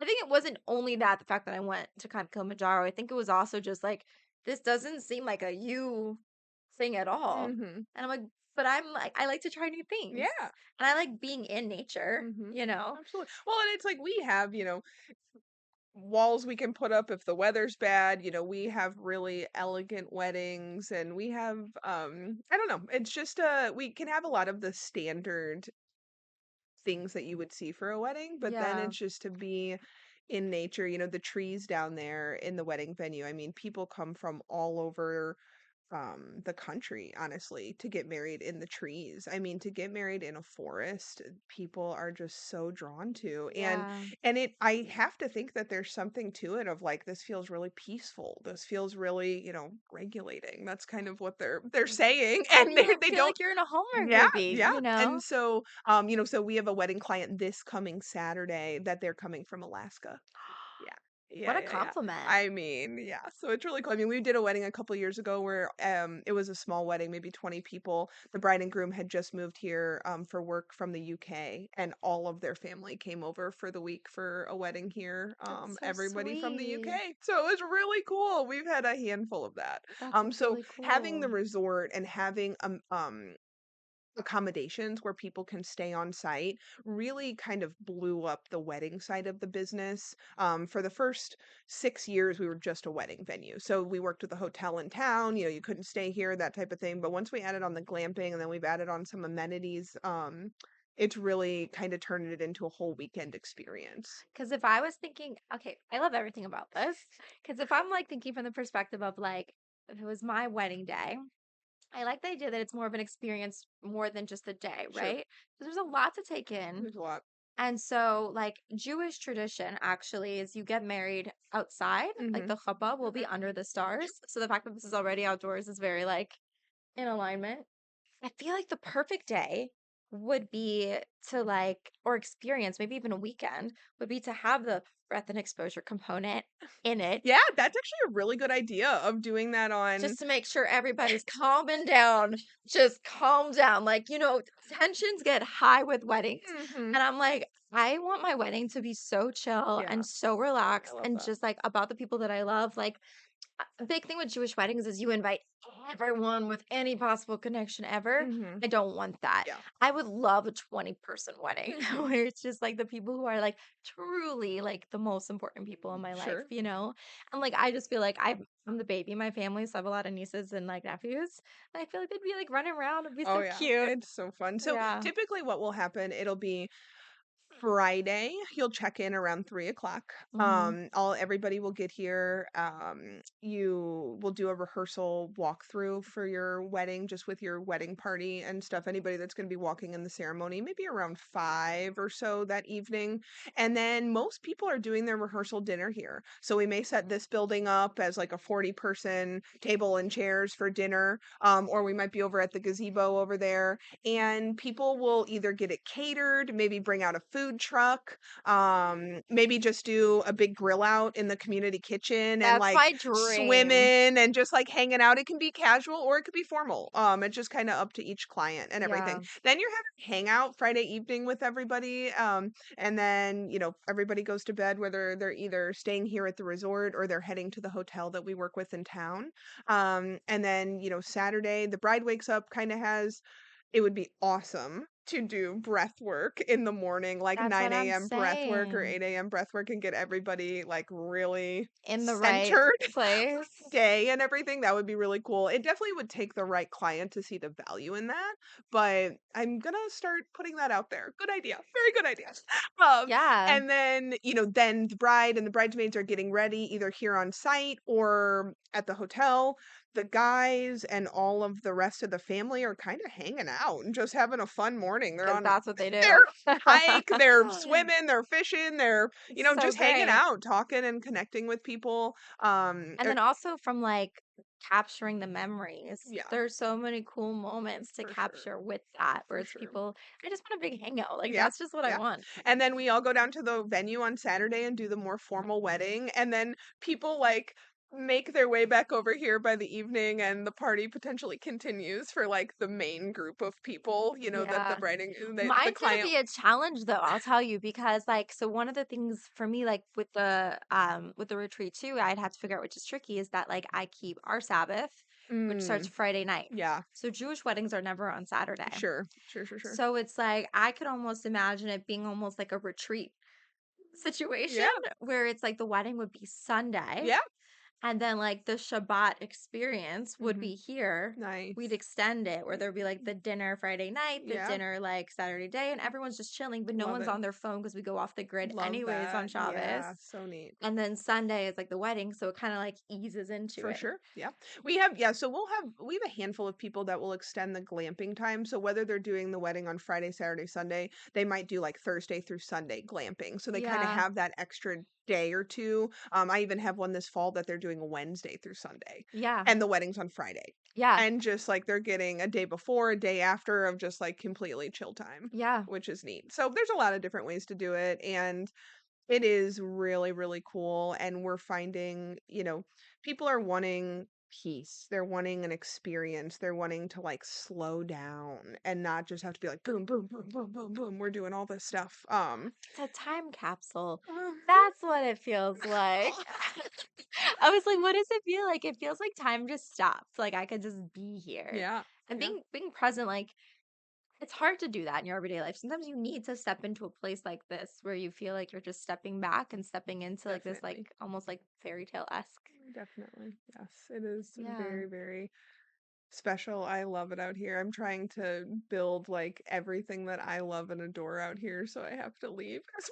I think it wasn't only that the fact that I went to kind of Kilimanjaro. I think it was also just like, this doesn't seem like a you thing at all. Mhm. And I'm like, but I'm like, I like to try new things Yeah. and I like being in nature, Mhm. you know? Absolutely. Well, and it's like we have, walls we can put up if the weather's bad. We have really elegant weddings and we have I don't know. It's just we can have a lot of the standard things that you would see for a wedding, but then Yeah. it's just to be in nature, the trees down there in the wedding venue. I mean, people come from all over the country, honestly, to get married in the trees. I mean, to get married in a forest, people are just so drawn to. And Yeah. I have to think that there's something to it of like this feels really peaceful. This feels really, regulating. That's kind of what they're saying. And And you they feel don't like you're in a Hallmark yeah, movie, yeah. you know? And so so we have a wedding client this coming Saturday that they're coming from Alaska. Yeah. What Yeah, a yeah, yeah. compliment. I mean, yeah. So it's really cool. I mean, we did a wedding a couple years ago where it was a small wedding, maybe 20 people. The bride and groom had just moved here for work from the UK and all of their family came over for the week for a wedding here. That's so Everybody from the sweet. UK. So it was really cool. We've had a handful of that. That's So really having the cool. resort and having accommodations where people can stay on site really kind of blew up the wedding side of the business. For the first 6 years, we were just a wedding venue. So we worked with a hotel in town, you couldn't stay here, that type of thing. But once we added on the glamping and then we've added on some amenities, it's really kind of turned it into a whole weekend experience. Because if I was thinking, okay, I love everything about this. Because if I'm like thinking from the perspective of like if it was my wedding day, I like the idea that it's more of an experience more than just a day, Sure. right? 'Cause there's a lot to take in. There's a lot. And so, like, Jewish tradition actually is you get married outside, like Mhm. the chuppah will be under the stars. So the fact that this is already outdoors is very like in alignment. I feel like the perfect day would be to like, or experience, maybe even a weekend, would be to have the breath and exposure component in it Yeah, that's actually a really good idea of doing that on just to make sure everybody's calming down. Just calm down. Like, tensions get high with weddings. Mhm. And I'm like, I want my wedding to be so chill Yeah, and so I relaxed love and that. just like about the people that I love. Like, a big thing with Jewish weddings is you invite everyone with any possible connection ever. Mhm. I don't want that. Yeah. I would love a 20-person wedding Mhm. where it's just like the people who are like truly like the most important people in my life, Sure. you know? And like I just feel like I'm the baby in my family, so I have a lot of nieces and like nephews. And I feel like they'd be like running around. It'd be Oh, so yeah. cute. It's so fun. So, Yeah. typically what will happen, it'll be Friday, you'll check in around 3 o'clock. Hmm. All everybody will get here. You will do a rehearsal walkthrough for your wedding, just with your wedding party and stuff. Anybody that's going to be walking in the ceremony, maybe around 5 or so that evening. And then most people are doing their rehearsal dinner here. So we may set this building up as like a 40-person table and chairs for dinner, or we might be over at the gazebo over there, and people will either get it catered, maybe bring out a food truck, maybe just do a big grill out in the community kitchen and That's like my swim dream. in and just like hanging out. It can be casual or it could be formal. It's just kind of up to each client and everything. Yeah. Then you're having a hangout Friday evening with everybody. And then, everybody goes to bed, whether they're either staying here at the resort or they're heading to the hotel that we work with in town. And then, Saturday, the bride wakes up, kind of has it would be awesome to do breath work in the morning, like That's what 9 I'm AM breath work or saying. 8 AM breath work and get everybody, like, really In the right centered place. day and everything. That would be really cool. It definitely would take the right client to see the value in that, but I'm gonna start putting that out there. Good idea. Very good idea. Um, Yeah. and then, then the bride and the bridesmaids are getting ready either here on site or at the hotel. The guys and all of the rest of the family are kind of hanging out and just having a fun morning. They're Because on that's what they do. their hike, they're swimming, they're fishing, they're, It's so just hanging great. out, talking and connecting with people. And then also from like capturing the memories. Yeah, There's so many cool moments to for sure. capture with that, where For it's sure. people, I just want a big hangout. Like Yeah. that's just what I Yeah. want. And then we all go down to the venue on Saturday and do the more formal wedding. And then people like make their way back over here by the evening and the party potentially continues for like the main group of people, that the Yeah. bride and the Mine's gonna client. be a challenge though, I'll tell you, because like so one of the things for me, like with the retreat too, I'd have to figure out which is tricky is that like I keep our Sabbath, which starts Mm, Friday night. yeah, So Jewish weddings are never on Saturday. sure. Sure, sure, sure. So it's like I could almost imagine it being almost like a retreat situation Yeah. where it's like the wedding would be Sunday Yeah. and then like the Shabbat experience would Hmm. be here. We'd Nice. extend it where there'd be like the dinner Friday night, the Yeah. dinner like Saturday day, and everyone's just chilling, but no Love one's it. on their phone because we go off the grid Love anyways on that. Shabbos. Yeah. So neat. And then Sunday is like the wedding, so it kind of like eases into For it. sure. Yeah. So we have a handful of people that will extend the glamping time. So whether they're doing the wedding on Friday, Saturday, Sunday, they might do like Thursday through Sunday glamping. So they kind of Yeah. have that extra day or two. I even have one this fall that they're doing a Wednesday through Sunday. Yeah. And the wedding's on Friday. Yeah. And just like they're getting a day before, a day after of just like completely chill time, Yeah. which is neat. So there's a lot of different ways to do it. And it is really, really cool, and we're finding, people are wanting peace. They're wanting an experience. They're wanting to like slow down and not just have to be like boom, boom, boom, boom, boom, boom. We're doing all this stuff. It's a time capsule. Mhm. That's what it feels like. I was like, what does it feel like? It feels like time just stopped. Like I could just be here. Yeah, And yeah, being present, like it's hard to do that in your everyday life. Sometimes you need to step into a place like this where you feel like you're just stepping back and stepping into like this like definitely. almost like fairy tale esque. Definitely. Yes, it is Yeah. very, very special. I love it out here. I'm trying to build like everything that I love and adore out here, so I have to leave as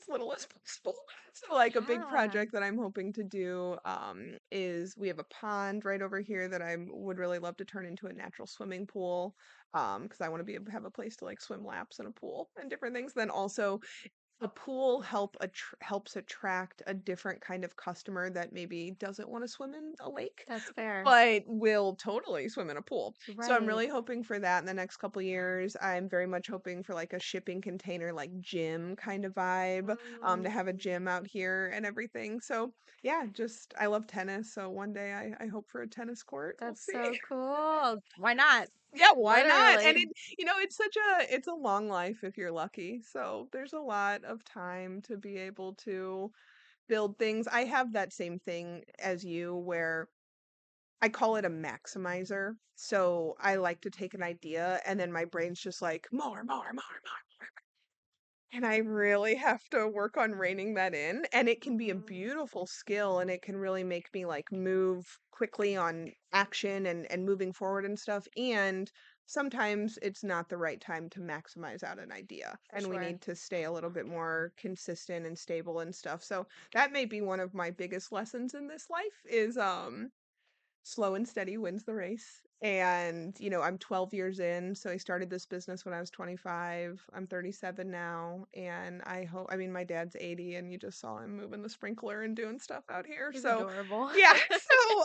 little as possible. So like a big Yeah, project that I'm hoping to do is we have a pond right over here that I would really love to turn into a natural swimming pool because I want to be able to have a place to like swim laps in a pool and different things. Then also a pool helps attract a different kind of customer that maybe doesn't want to swim in a lake that's fair. but will totally swim in a pool. So I'm Right. really hoping for that in the next couple years. I'm very much hoping for like a shipping container, like gym kind of vibe, to have a Mm, gym out here and everything. So yeah, just I love tennis. So one day I hope for a tennis court. We'll that's see. so cool. Why not? Yeah, why not? And Literally. it's it's a long life if you're lucky. So there's a lot of time to be able to build things. I have that same thing as you where I call it a maximizer. So I like to take an idea and then my brain's just like, more, more, more, more. And I really have to work on reining that in. And it can be a Mhm. beautiful skill and it can really make me like move quickly on action and moving forward and stuff. And sometimes it's not the right time to maximize out an idea. For And we sure. need to stay a little bit more consistent and stable and stuff. So that may be one of my biggest lessons in this life is slow and steady wins the race. And, I'm 12 years in. So I started this business when I was 25. I'm 37 now. And I mean, my dad's 80 and you just saw him moving the sprinkler and doing stuff out here. He's So, adorable. yeah. So,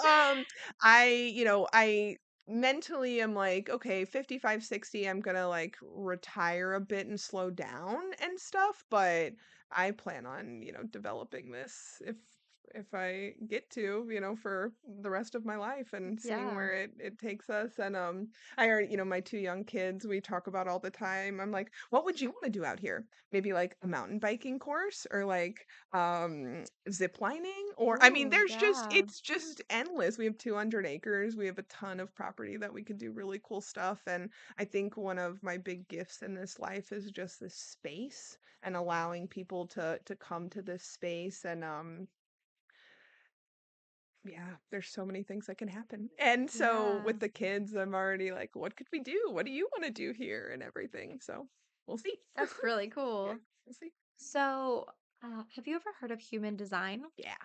I mentally am like, okay, 55, 60, I'm going to like retire a bit and slow down and stuff. But I plan on, developing this if I get to, for the rest of my life and seeing Yeah, where it takes us. And I already, my two young kids, we talk about all the time. I'm like, what would you want to do out here? Maybe like a mountain biking course or like zip lining or I mean ooh, there's just yeah. it's just endless. We have 200 acres. We have a ton of property that we could do really cool stuff and I think one of my big gifts in this life is just this space and allowing people to come to this space and yeah, there's so many things that can happen. And so Yeah, with the kids, I'm already like, what could we do? What do you want to do here and everything? So we'll see. that's really Yeah, cool. we'll see. So, have you ever heard of human design? Yeah.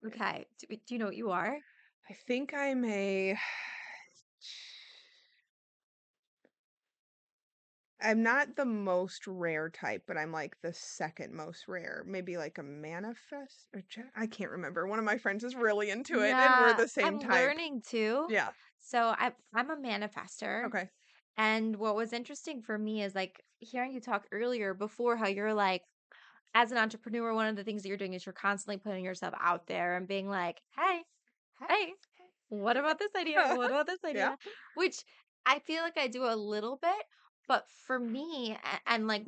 Yeah. Okay. Do you know what you are? I think I'm not the most rare type, but I'm like the second most rare. Maybe like a manifest or I can't remember. One of my friends is really into it and we're Yeah, the same I'm type. learning too. Yeah. So I'm a manifester. Okay. And what was interesting for me is like hearing you talk earlier before how you're like, as an entrepreneur, one of the things that you're doing is you're constantly putting yourself out there and being like, hey, what about this idea? What about this Yeah. idea? Which I feel like I do a little bit, but for me, and like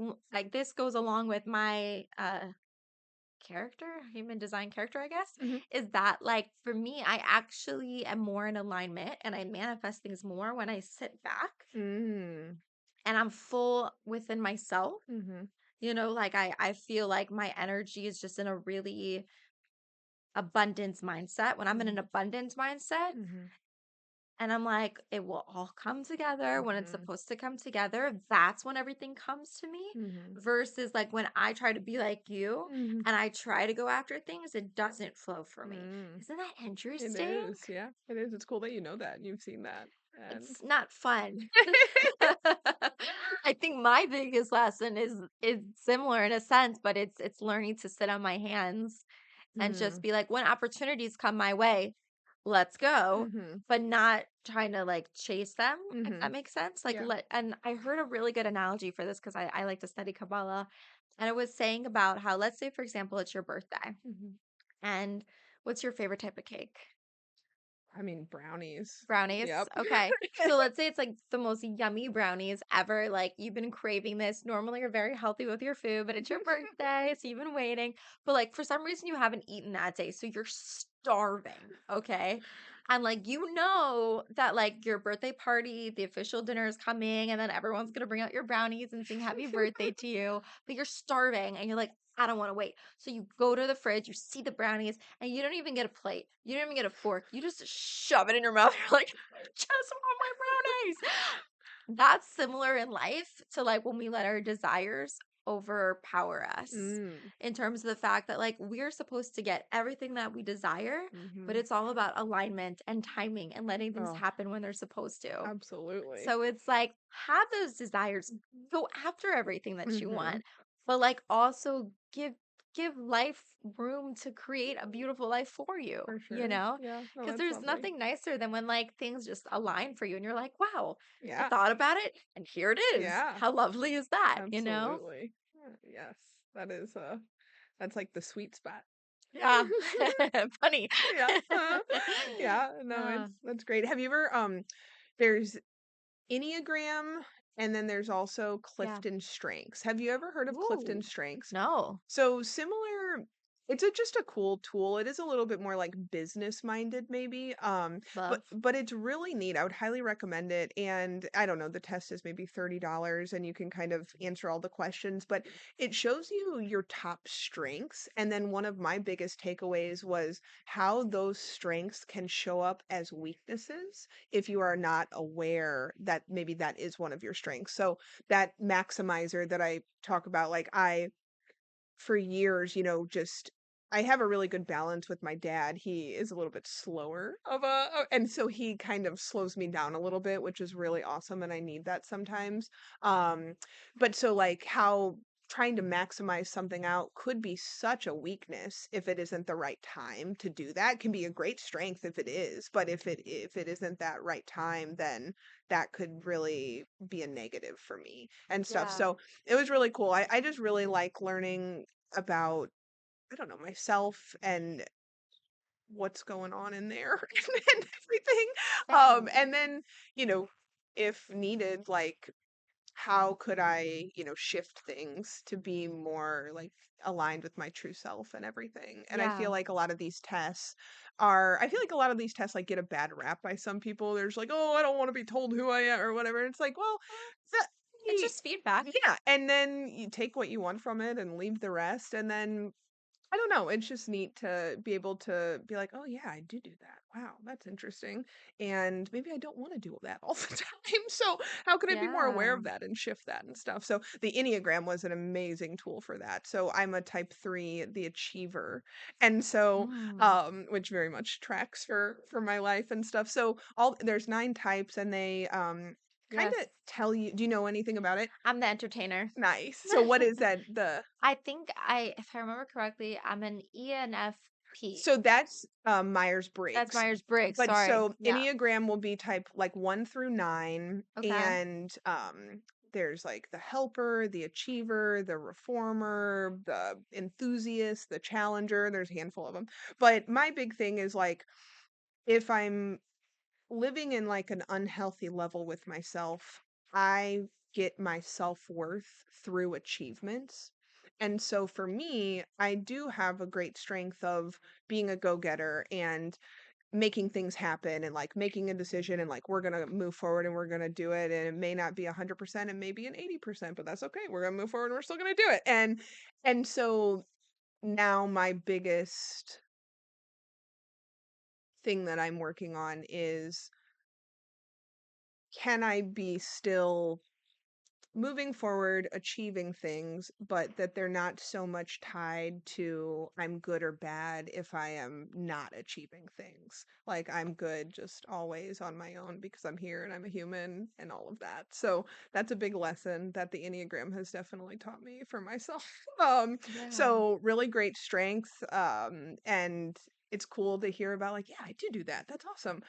this goes along with my character, human design character, I guess, Hmm. is that like for me, I actually am more in alignment and I manifest things more when I sit back Mm. and I'm full within myself. Hmm. Like I feel like my energy is just in a really abundance mindset. When I'm in Hmm. an abundance mindset, Hmm. and I'm like, it will all come together when it's Hmm. supposed to come together. That's when everything comes to me. Mhm. Versus like when I try to be like you Mhm. and I try to go after things, it doesn't flow for me. Mm. Isn't that It interesting? is, yeah, it is. It's cool that you know that and you've seen that. And It's not fun. I think my biggest lesson is similar in a sense, but it's learning to sit on my hands and just Mhm. be like, when opportunities come my way, let's go, Mhm. but not trying to like chase them, if that Mhm. makes sense. Like, Yeah. and I heard a really good analogy for this because I like to study Kabbalah. And it was saying about how, let's say, for example, it's your birthday. Mhm. And what's your favorite type of cake? I mean, brownies. Brownies. Yep. Okay. So let's say it's like the most yummy brownies ever. Like you've been craving this. Normally you're very healthy with your food, but it's your birthday. So you've been waiting. But like for some reason you haven't eaten that day. So you're starving. Okay. And like you know that like your birthday party, the official dinner is coming, and then everyone's gonna bring out your brownies and sing happy birthday to you, but you're starving and you're like, I don't want to wait. So you go to the fridge, you see the brownies, and you don't even get a plate. You don't even get a fork. You just shove it in your mouth. You're like, I just want my brownies. That's similar in life to like when we let our desires overpower us Mm. in terms of the fact that like we're supposed to get everything that we desire, but Mhm. it's all about alignment and timing and letting things Oh, happen when they're supposed to. absolutely. So it's like have those desires, go after everything that you want, Mhm. but like also give life room to create a beautiful life for you, For you sure. know? Yeah. No, Because that's there's lovely. nothing nicer than when like things just align for you and you're like, wow, I Yeah. thought about it and here it is. Yeah. How lovely is that, you know? Absolutely. Yes. That is that's like the sweet spot. Yeah. Funny. Yeah. Yeah. No, Uh, that's great. Have you ever there's Enneagram and then there's also yeah. Clifton Strengths. Have you ever heard of Clifton Ooh. Strengths? No. So similar, it's just a cool tool. It is a little bit more like business minded, maybe. But Love. it's really neat. I would highly recommend it. And I don't know, the test is maybe $30 and you can kind of answer all the questions, but it shows you your top strengths. And then one of my biggest takeaways was how those strengths can show up as weaknesses if you are not aware that maybe that is one of your strengths. So that maximizer that I talk about, like for years, just I have a really good balance with my dad. He is a little bit slower and so he kind of slows me down a little bit, which is really awesome and I need that sometimes. Um but so like how trying to maximize something out could be such a weakness if it isn't the right time to do that. Can be a great strength if it is, but if it isn't that right time, then that could really be a negative for me and stuff. Yeah. So it was really cool. I just really like learning about, I don't know, myself and what's going on in there and everything. Same. And then, you know, if needed, like how could I, shift things to be more like aligned with my true self and everything. And I feel Yeah. like a lot of these tests I feel like a lot of these tests like get a bad rap by some people. There's like, oh, I don't want to be told who I am or whatever. And it's like, well, that, It's just feedback. yeah. And then you take what you want from it and leave the rest. And then I don't know. It's just neat to be able to be like, oh yeah, I do that. Wow, that's interesting. And maybe I don't want to do that all the time. So how can I be more aware Yeah. of that and shift that and stuff? So the Enneagram was an amazing tool for that. So I'm a type 3, the achiever. And so Mm. which very much tracks for my life and stuff. So all there's 9 types and they kind Yes. of tell you, do you know anything about it? I'm the entertainer. Nice. So what is that the I think if I remember correctly, I'm an ENFP. So that's, That's Myers-Briggs. Myers-Briggs. But Sorry. so Yeah. Enneagram will be type like 1 through 9, Okay. and, there's like the helper, the achiever, the reformer, the enthusiast, the challenger, there's a handful of them. But my big thing is like, if I'm living in like an unhealthy level with myself, I get my self-worth through achievements. And so for me, I do have a great strength of being a go-getter and making things happen and like making a decision and like we're going to move forward and we're going to do it and it may not be 100%, it may be an 80%, but that's okay. We're going to move forward and we're still going to do it. And so now my biggest thing that I'm working on is, can I be still moving forward, achieving things, but that they're not so much tied to I'm good or bad if I am not achieving things. Like I'm good just always on my own because I'm here and I'm a human and all of that. So that's a big lesson that the Enneagram has definitely taught me for myself. Yeah. So really great strength. And it's cool to hear about like, yeah, I do that. That's awesome.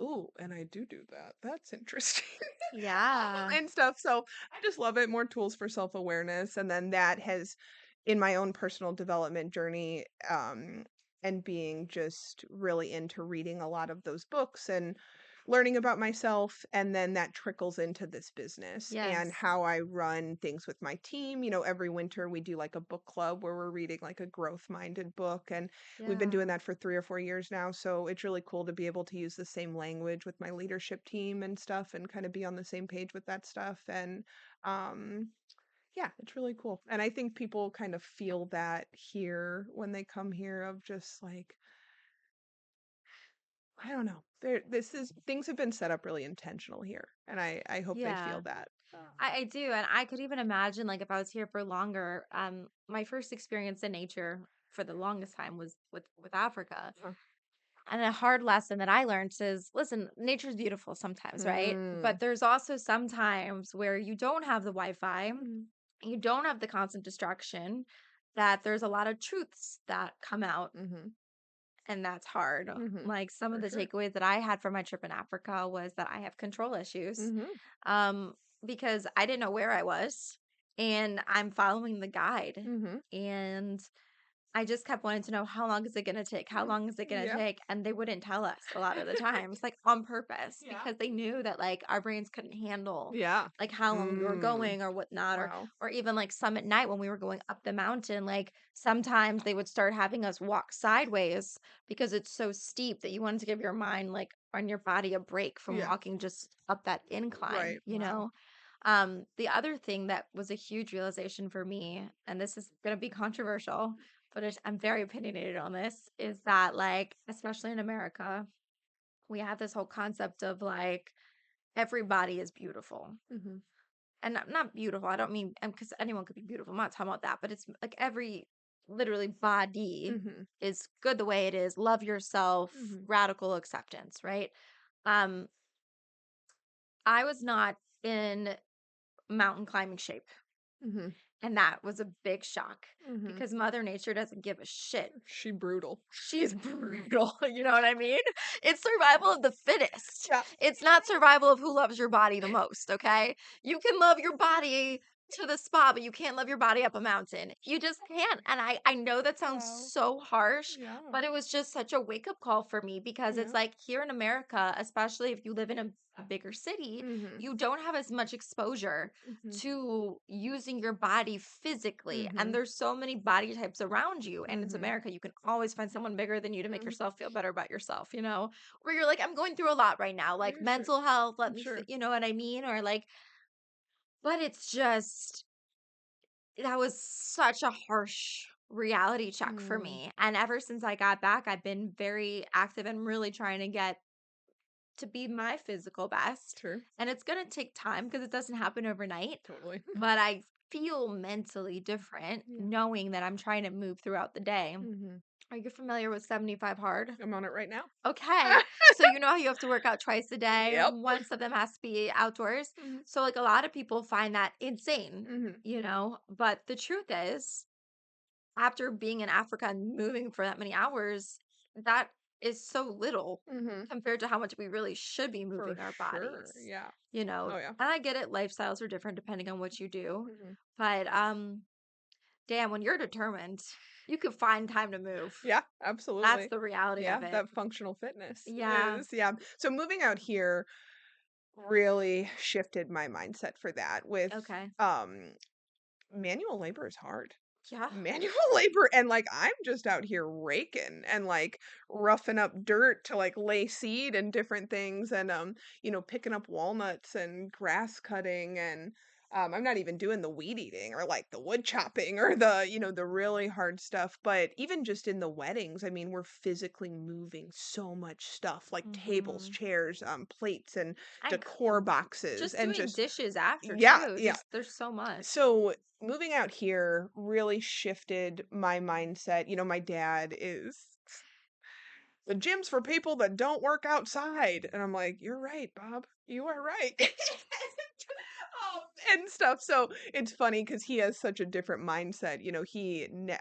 Ooh, and I do that. That's interesting. Yeah. And stuff. So I just love it. More tools for self-awareness. And then that has, in my own personal development journey, and being just really into reading a lot of those books and learning about myself, and then that trickles into this business and Yes. how I run things with my team. Every winter we do like a book club where we're reading like a growth-minded book, and we've been doing Yeah. that for 3 or 4 years now, so it's really cool to be able to use the same language with my leadership team and stuff and kind of be on the same page with that stuff. And um yeah, it's really cool. And I think people kind of feel that here when they come here of just like, I don't know. This is things have been set up really intentional here, and I hope they feel Yeah. that. I do, and I could even imagine, like, if I was here for longer, my first experience in nature for the longest time was with Africa. Uh, And a hard lesson that I learned is, listen, nature's beautiful sometimes, right? mm, But there's also some times where you don't have the Wi-Fi, mhm, you don't have the constant distraction, that there's a lot of truths that come out, mhm, and that's hard. mhm, Like, some of for the sure. takeaways that I had from my trip in Africa was that I have control issues, Mhm, um, because I didn't know where I was, and I'm following the guide. mhm, And I just kept wanting to know, how long is it gonna take? How long is it gonna yeah, take? And they wouldn't tell us a lot of the times, like, on purpose, yeah, because they knew that, like, our brains couldn't handle, yeah. like, how long we were Mm, going or whatnot, wow. or even, like, some at night when we were going up the mountain, like, sometimes they would start having us walk sideways because it's so steep that you wanted to give your mind, like, and your body a break from Yeah, walking just up that incline, right. you Wow. know? The other thing that was a huge realization for me, and this is gonna be controversial, but I'm very opinionated on this, is that, like, especially in America, we have this whole concept of, like, everybody is beautiful. Mhm, And not beautiful, I don't mean, because anyone could be beautiful. I'm not talking about that, but it's like every literally body mhm, is good the way it is. Love yourself, mhm, radical acceptance, right? Um, I was not in mountain climbing shape. mhm, And that was a big shock mhm. because Mother Nature doesn't give a shit. She brutal. She's brutal, you know what I mean? It's survival of the fittest. Yeah. It's not survival of who loves your body the most, okay? You can love your body to the spa, but you can't love your body up a mountain. You just can't. And I know that sounds Wow. so harsh, Yeah. but it was just such a wake-up call for me because it's Yeah. like here in America, especially if you live in a bigger city, Mhm, you don't have as much exposure mhm, to using your body physically. And mhm, there's so many body types around you. And it's mhm, America. You can always find someone bigger than you to make mhm. yourself feel better about yourself, you know? Where you're like, I'm going through a lot right now, like Yeah, sure. mental health, let me, Sure. you know what I mean? Or like, but it's just, that was such a harsh reality check for Mm, me. And ever since I got back, I've been very active and really trying to get to be my physical best. sure. And it's going to take time because it doesn't happen overnight, Totally. but I feel mentally different Yeah. knowing that I'm trying to move throughout the day. Mhm. Are you familiar with 75 hard? I'm on it right now. Okay. So you know how you have to work out twice a day? Yep. Once of them has to be outdoors. Mhm, So like a lot of people find that insane, mhm, you know, but the truth is, after being in Africa and moving for that many hours, that is so little mhm. compared to how much we really should be For moving our sure. bodies. Yeah. You know, Oh, yeah. and I get it, lifestyles are different depending on what you do. Mhm. But damn, when you're determined, you can find time to move. Yeah, That's absolutely. the reality Yeah, of it. that functional fitness Yeah. is yeah. So moving out here really shifted my mindset for that with, Okay. um, manual labor is hard. Yeah. Manual labor and like I'm just out here raking and like roughing up dirt to like lay seed and different things and picking up walnuts and grass cutting and I'm not even doing the weed eating or like the wood chopping or the really hard stuff, but even just in the weddings, I mean, we're physically moving so much stuff like tables, Mhm. chairs, plates and And decor boxes just and doing just dishes after yeah, too. yeah. Just there's so much. So moving out here really shifted my mindset. My dad is the gym's for people that don't work outside. And I'm like, you're right, Bob. You are right. And stuff. So it's funny because he has such a different mindset.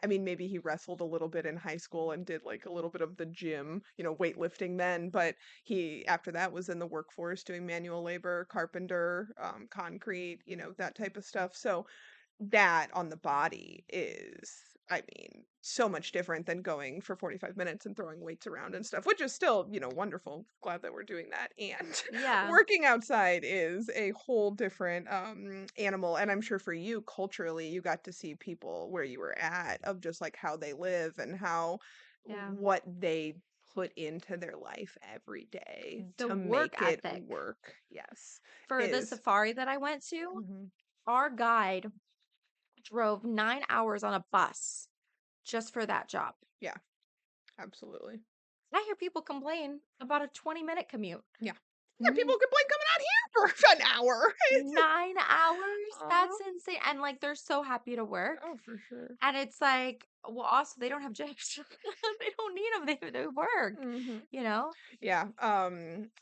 I mean, maybe he wrestled a little bit in high school and did like a little bit of the gym, weightlifting then, but he, after that, was in the workforce doing manual labor, carpenter, concrete, that type of stuff. So that on the body is I mean, so much different than going for 45 minutes and throwing weights around and stuff, which is still, wonderful. Glad that we're doing that. And Yeah. working outside is a whole different animal. And I'm sure for you, culturally, you got to see people where you were at of just like how they live and how Yeah. what they put into their life every day The to work make it ethic work. Yes, for the is. safari that I went to, Mhm. our guide drove 9 hours on a bus just for that job. Yeah, absolutely. I hear people complain about a 20-minute commute. Yeah. Yeah, N- people complain coming out here for an hour. 9 hours? Uh-huh. That's insane. And like they're so happy to work. Oh, for sure. And it's like, well, also they don't have jobs. They don't need them. They work, Hmm. you know? Yeah.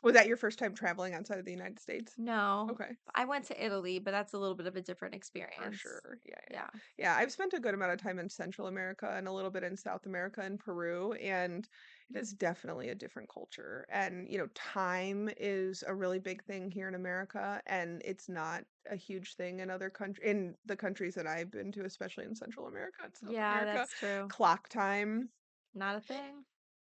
Was that your first time traveling outside of the United States? No, Okay. I went to Italy, but that's a little bit of a different For experience. sure. Yeah, yeah. Yeah. Yeah, I've spent a good amount of time in Central America and a little bit in South America and Peru, and it is definitely a different culture. And, time is a really big thing here in America, and it's not a huge thing in other countries, in the countries that I've been to, especially in Central America and South Yeah, America. that's true. Clock time, Not a thing.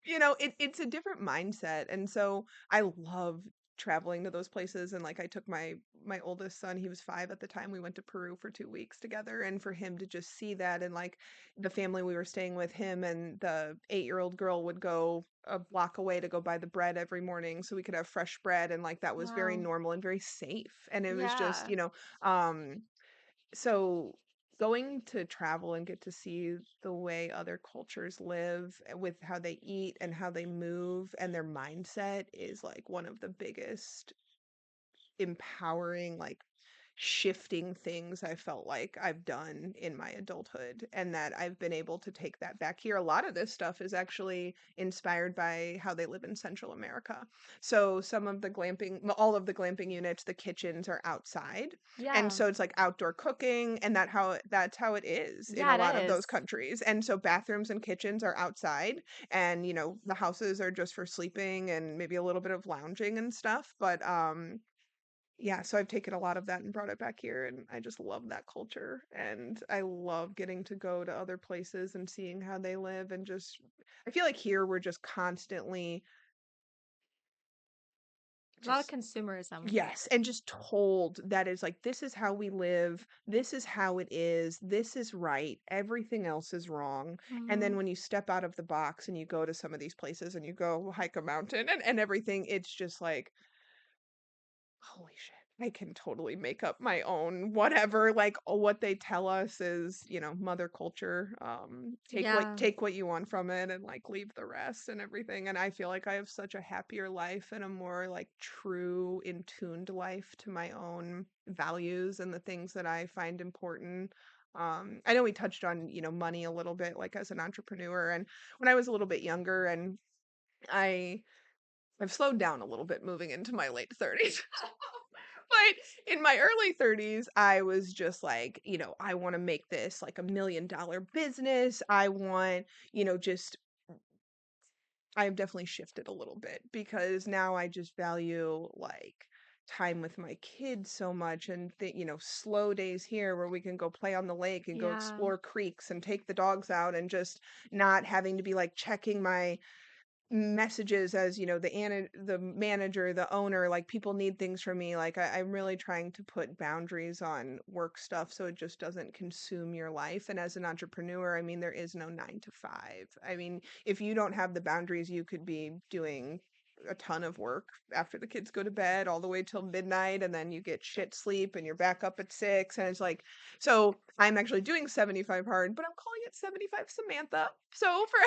it's a different mindset. And so I love traveling to those places. And like I took my oldest son, he was 5 at the time. We went to Peru for 2 weeks together, and for him to just see that, and like the family we were staying with, him and the 8-year-old girl would go a block away to go buy the bread every morning so we could have fresh bread, and like that was very Wow. normal and very safe. And it was just, Yeah. um so going to travel and get to see the way other cultures live, with how they eat and how they move and their mindset, is like one of the biggest empowering, like shifting things I felt like I've done in my adulthood, and that I've been able to take that back here. A lot of this stuff is actually inspired by how they live in Central America. So some of the glamping, all of the glamping units, the kitchens are outside. And Yeah. so it's like outdoor cooking, and that's how it is in a Yeah, lot it of those is. countries. And so bathrooms and kitchens are outside, and the houses are just for sleeping and maybe a little bit of lounging and stuff. But yeah, so I've taken a lot of that and brought it back here, and I just love that culture, and I love getting to go to other places and seeing how they live. And just I feel like here we're just constantly A lot of just consumerism. yes, and just told that is like, this is how we live, this is how it is, this is right, everything else is wrong. And then Hmm. when you step out of the box and you go to some of these places and you go hike a mountain and everything, it's just like, holy shit, I can totally make up my own whatever. Like, what they tell us is, mother culture. Yeah. Take what you want from it and like leave the rest and everything. And I feel like I have such a happier life and a more like true, in tuned life to my own values and the things that I find important. I know we touched on, money a little bit, like as an entrepreneur, and when I was a little bit younger, and I I've slowed down a little bit moving into my late 30s. But in my early 30s, I was just like, I want to make this like $1 million business. I want, just I've definitely shifted a little bit, because now I just value like time with my kids so much, and slow days here where we can go play on the lake and go Yeah. explore creeks and take the dogs out, and just not having to be like checking my messages as the manager, the owner, like people need things from me. Like I'm really trying to put boundaries on work stuff so it just doesn't consume your life. And as an entrepreneur, I mean, there is no 9 to 5. I mean, if you don't have the boundaries, you could be doing a ton of work after the kids go to bed all the way till midnight, and then you get shit sleep and you're back up at 6. And it's like, so I'm actually doing 75 hard, but I'm calling it 75 Samantha. So for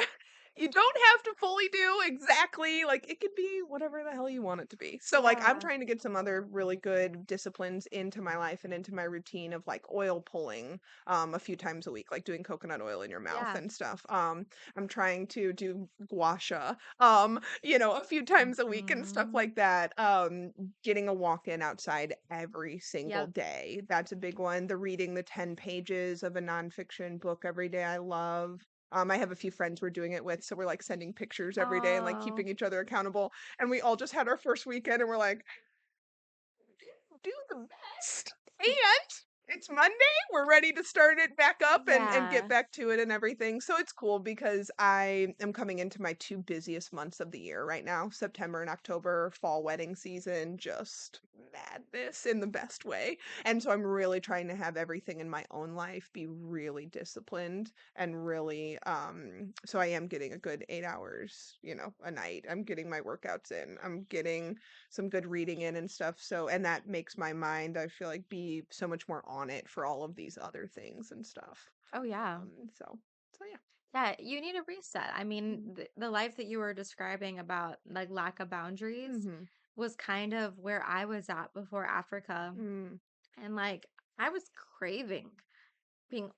you don't have to fully do exactly, like, it could be whatever the hell you want it to be. So, like, I'm Yeah. trying to get some other really good disciplines into my life and into my routine of like oil pulling a few times a week, like doing coconut oil in your mouth Yeah. and stuff. I'm trying to do gua sha, a few times a week and stuff Hmm. like that. Getting a walk in outside every single Yep. day. That's a big one. The reading the 10 pages of a nonfiction book every day, I love. I have a few friends we're doing it with, so we're like sending pictures every day and like Oh, keeping each other accountable. And we all just had our first weekend, and we're like, do the best. And it's Monday. We're ready to start it back up and get Yeah. back to it and everything. So it's cool because I am coming into my two busiest months of the year right now. September and October, fall wedding season, just madness in the best way. And so I'm really trying to have everything in my own life be really disciplined and really so I am getting a good 8 hours, a night. I'm getting my workouts in. I'm getting some good reading in and stuff. So, and that makes my mind, I feel like, be so much more on it for all of these other things and stuff. Oh, yeah. So yeah. Yeah, you need a reset. I mean, Mm-hmm. the life that you were describing about like lack of boundaries Mm-hmm. was kind of where I was at before Africa. Mm. And like I was craving being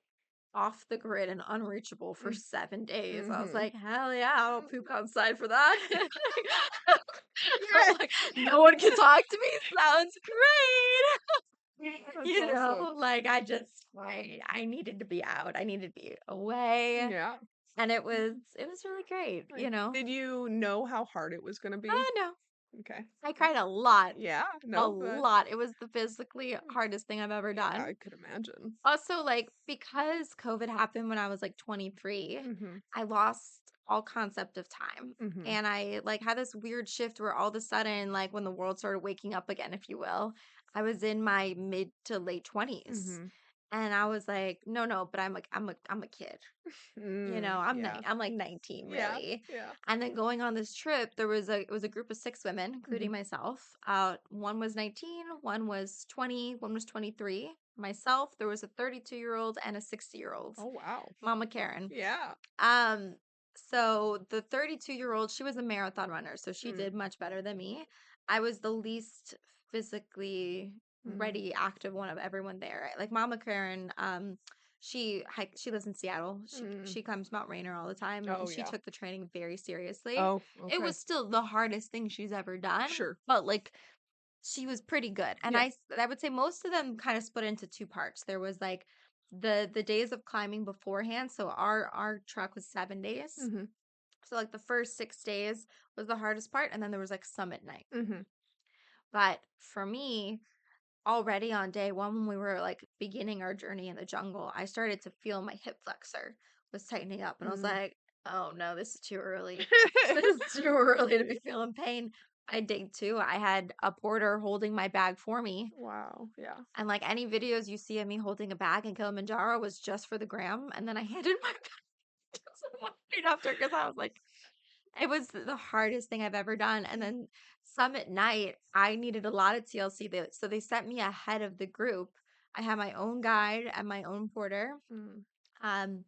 off the grid and unreachable for Mm. 7 days. I was Mm-hmm. like, hell yeah, I'll poop outside for that. I'm Yeah, like, no one can talk to me. Sounds great. that's awesome. Like I needed to be out. I needed to be away. Yeah. And it was really great, Like, did you know how hard it was going to be? Oh no. Okay. I cried a lot. Yeah. A No, but lot. It was the physically hardest thing I've ever yeah, done. I could imagine. Also, like, because COVID happened when I was like 23, Mm-hmm. I lost all concept of time. Mm-hmm. And I like had this weird shift where all of a sudden, like when the world started waking up again, if you will, I was in my mid to late 20s. Mm-hmm. And I was like, no, no, but I'm a kid. Mm. Yeah. I'm like 19 Yeah. really. Yeah. And then going on this trip, it was a group of 6 women, Mm-hmm. including myself. One was 19, one was 20, one was 23. Myself, there was a 32-year-old and a 60-year-old, Oh, wow. Mama Karen. Yeah. Um, so the 32-year-old, she was a marathon runner, so she Mm. did much better than me. I was the least physically Mm. ready, active one of everyone there. Like Mama Karen, she lives in Seattle. Mm. She climbs Mount Rainier all the time, and Oh, she yeah. took the training very seriously. Oh, It okay. was still the hardest thing she's ever done, Sure. but like she was pretty good. And Yeah. I would say most of them kind of split into two parts. There was like the days of climbing beforehand. So our trek was 7 days. Mhm. So like the first 6 days was the hardest part, and then there was like summit night. Mhm. But for me, already on day one, when we were like beginning our journey in the jungle, I started to feel my hip flexor was tightening up, and I was Mm. like, "Oh no, this is too early. This is too early to be feeling pain." By day two, I had a porter holding my bag for me, Wow. Yeah. and like any videos you see of me holding a bag in Kilimanjaro was just for the gram, and then I handed my bag to someone right after because I was like, it was the hardest thing I've ever done. And then summit night, I needed a lot of TLC. So they sent me ahead of the group. I had my own guide and my own porter. Mm. Um,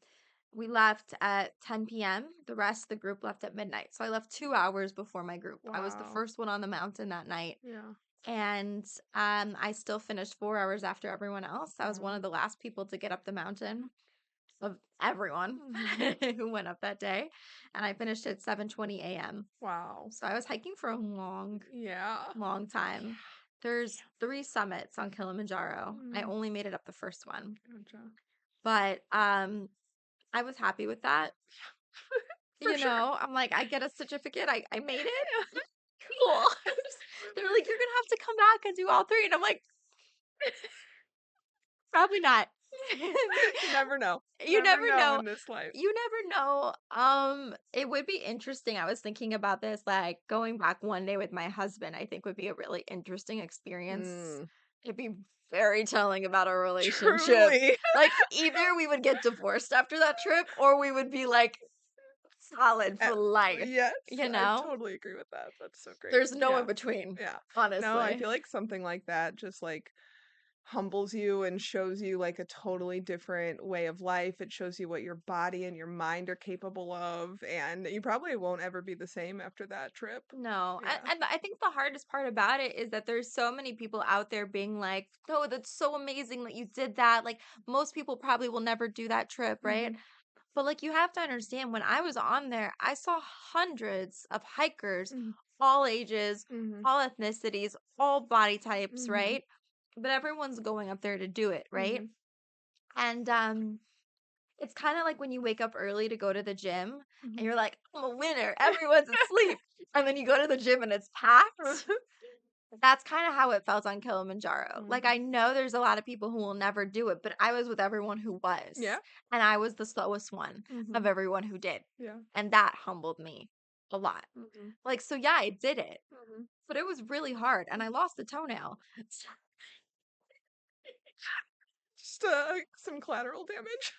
we left at 10 p.m. The rest of the group left at midnight. So I left 2 hours before my group. I was the Wow. first one on the mountain that night. Yeah. And I still finished 4 hours after everyone else. I was one Wow. of the last people to get up the mountain of everyone Mhm. who went up that day. And I finished at 7:20 a.m. Wow. So I was hiking for a long, Yeah. long time. There's 3 summits on Kilimanjaro. I Mm. only made it up the first one. Gotcha. But I was happy with that. For sure. I'm like, I get a certificate. I made it. Yeah. Cool. They're like, you're gonna have to come back and do all three. And I'm like, probably not. You never know. You Never never know know. in this life. You never know. It would be interesting. I was thinking about this, like going back one day with my husband, I think would be a really interesting experience. Mm. It'd be very telling about our relationship. Truly. Like either we would get divorced after that trip or we would be like solid Uh, for life, yes, you I know? totally agree with that. That's so great. There's no in Yeah. between, Yeah. No, I honestly. feel like something like that just like humbles you and shows you like a totally different way of life. It shows you what your body and your mind are capable of, and you probably won't ever be the same after that trip. No, Yeah. and I think the hardest part about it is that there's so many people out there being like, "Oh, that's so amazing that you did that." Like most people probably will never do that trip, right? Mhm. But like you have to understand when I was on there, I saw hundreds of hikers, Mhm. all ages, Mhm. all ethnicities, all body types, Mhm. right? But everyone's going up there to do it, right? Mhm. And it's kind of like when you wake up early to go to the gym and Mhm. you're like, I'm a winner. Everyone's asleep. And then you go to the gym and it's packed. That's kinda how it felt on Kilimanjaro. Like, Mhm. I know there's a lot of people who will never do it, but I was with everyone who Yeah. was, and I was the slowest one of Mhm. everyone who did, Yeah. and that humbled me a lot. Mhm. Like, so yeah, I did it, Mhm. but it was really hard, and I lost a toenail. Just, some collateral damage.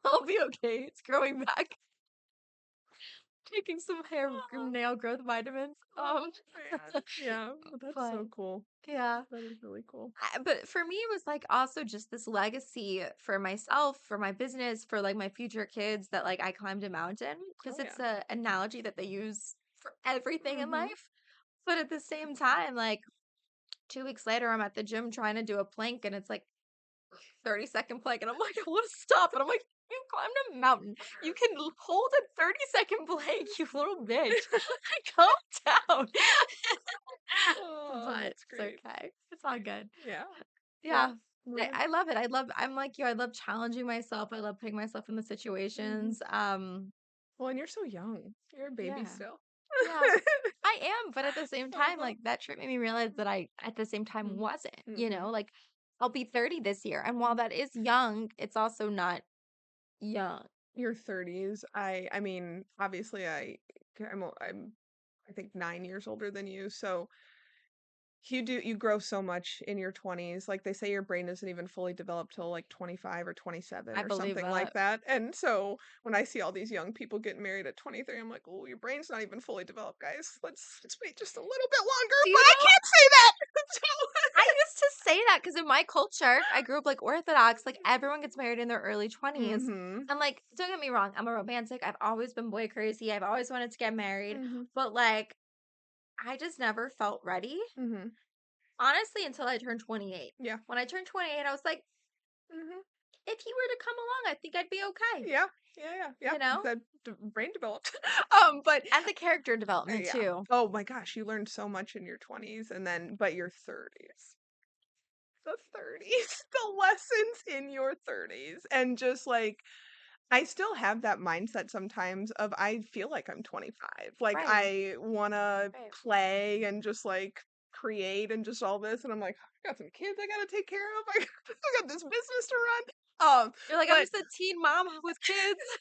I'll be okay, it's growing back. Taking some hair Oh, nail growth vitamins, oh, man. Yeah, but that's but so cool. yeah. That is really cool. But for me, it was like also just this legacy for myself, for my business, for like my future kids that like I climbed a mountain because Oh, yeah. it's a analogy that they use for everything in Mhm. life. But at the same time, like 2 weeks later, I'm at the gym trying to do a plank and it's like 30-second plank. And I'm like, I want to stop. And I'm like, you climbed a mountain. You can hold a 30-second plank, you little bitch. Calm down. Oh, But that's it's great. okay. It's all good. Yeah. Yeah. Yeah. We're I love it. I'm like you. I love challenging myself. I love putting myself in the Mhm. situations. Well, and you're so young. You're a baby Yeah. still. Yeah. I am, but at the same time, Uh-huh. like that trip made me realize that I at the same time Mhm. wasn't, Mhm. like I'll be 30 this year. And while Mhm. that is young, it's also not young. Your 30s. I mean, obviously I'm I think 9 years older than you, so you grow so much in your 20s. Like they say your brain isn't even fully developed till like 25 or 27 I or believe something like that. that. And so when I see all these young people getting married at 23, I'm like, "Oh, your brain's not even fully developed, guys. Let's wait just a little bit longer." Do But you I know? can't say that. I used to say that because in my culture, I grew up like Orthodox, like everyone gets married in their early So 20s. Mhm. And like, don't get me wrong, I'm a romantic. I've always been boy crazy. I've always wanted to get married. Mhm. But like, I just never felt ready, Mhm. honestly, until I turned 28. Yeah. When I turned 28, I was like, Mhm. if he were to come along, I think I'd be okay, Yeah. Yeah, yeah. Yeah. you know? The brain developed. But And the character development yeah. too. Oh my gosh, you learned so much in your 20s and then but your 30s. The 30s, the lessons in your 30s and just like I still have that mindset sometimes of I feel like I'm 25. Like Right. I want to Right. play and just like create and just all this and I'm like I got some kids I got to take care of. I got this business to run. You're like, I'm But just a teen mom with kids.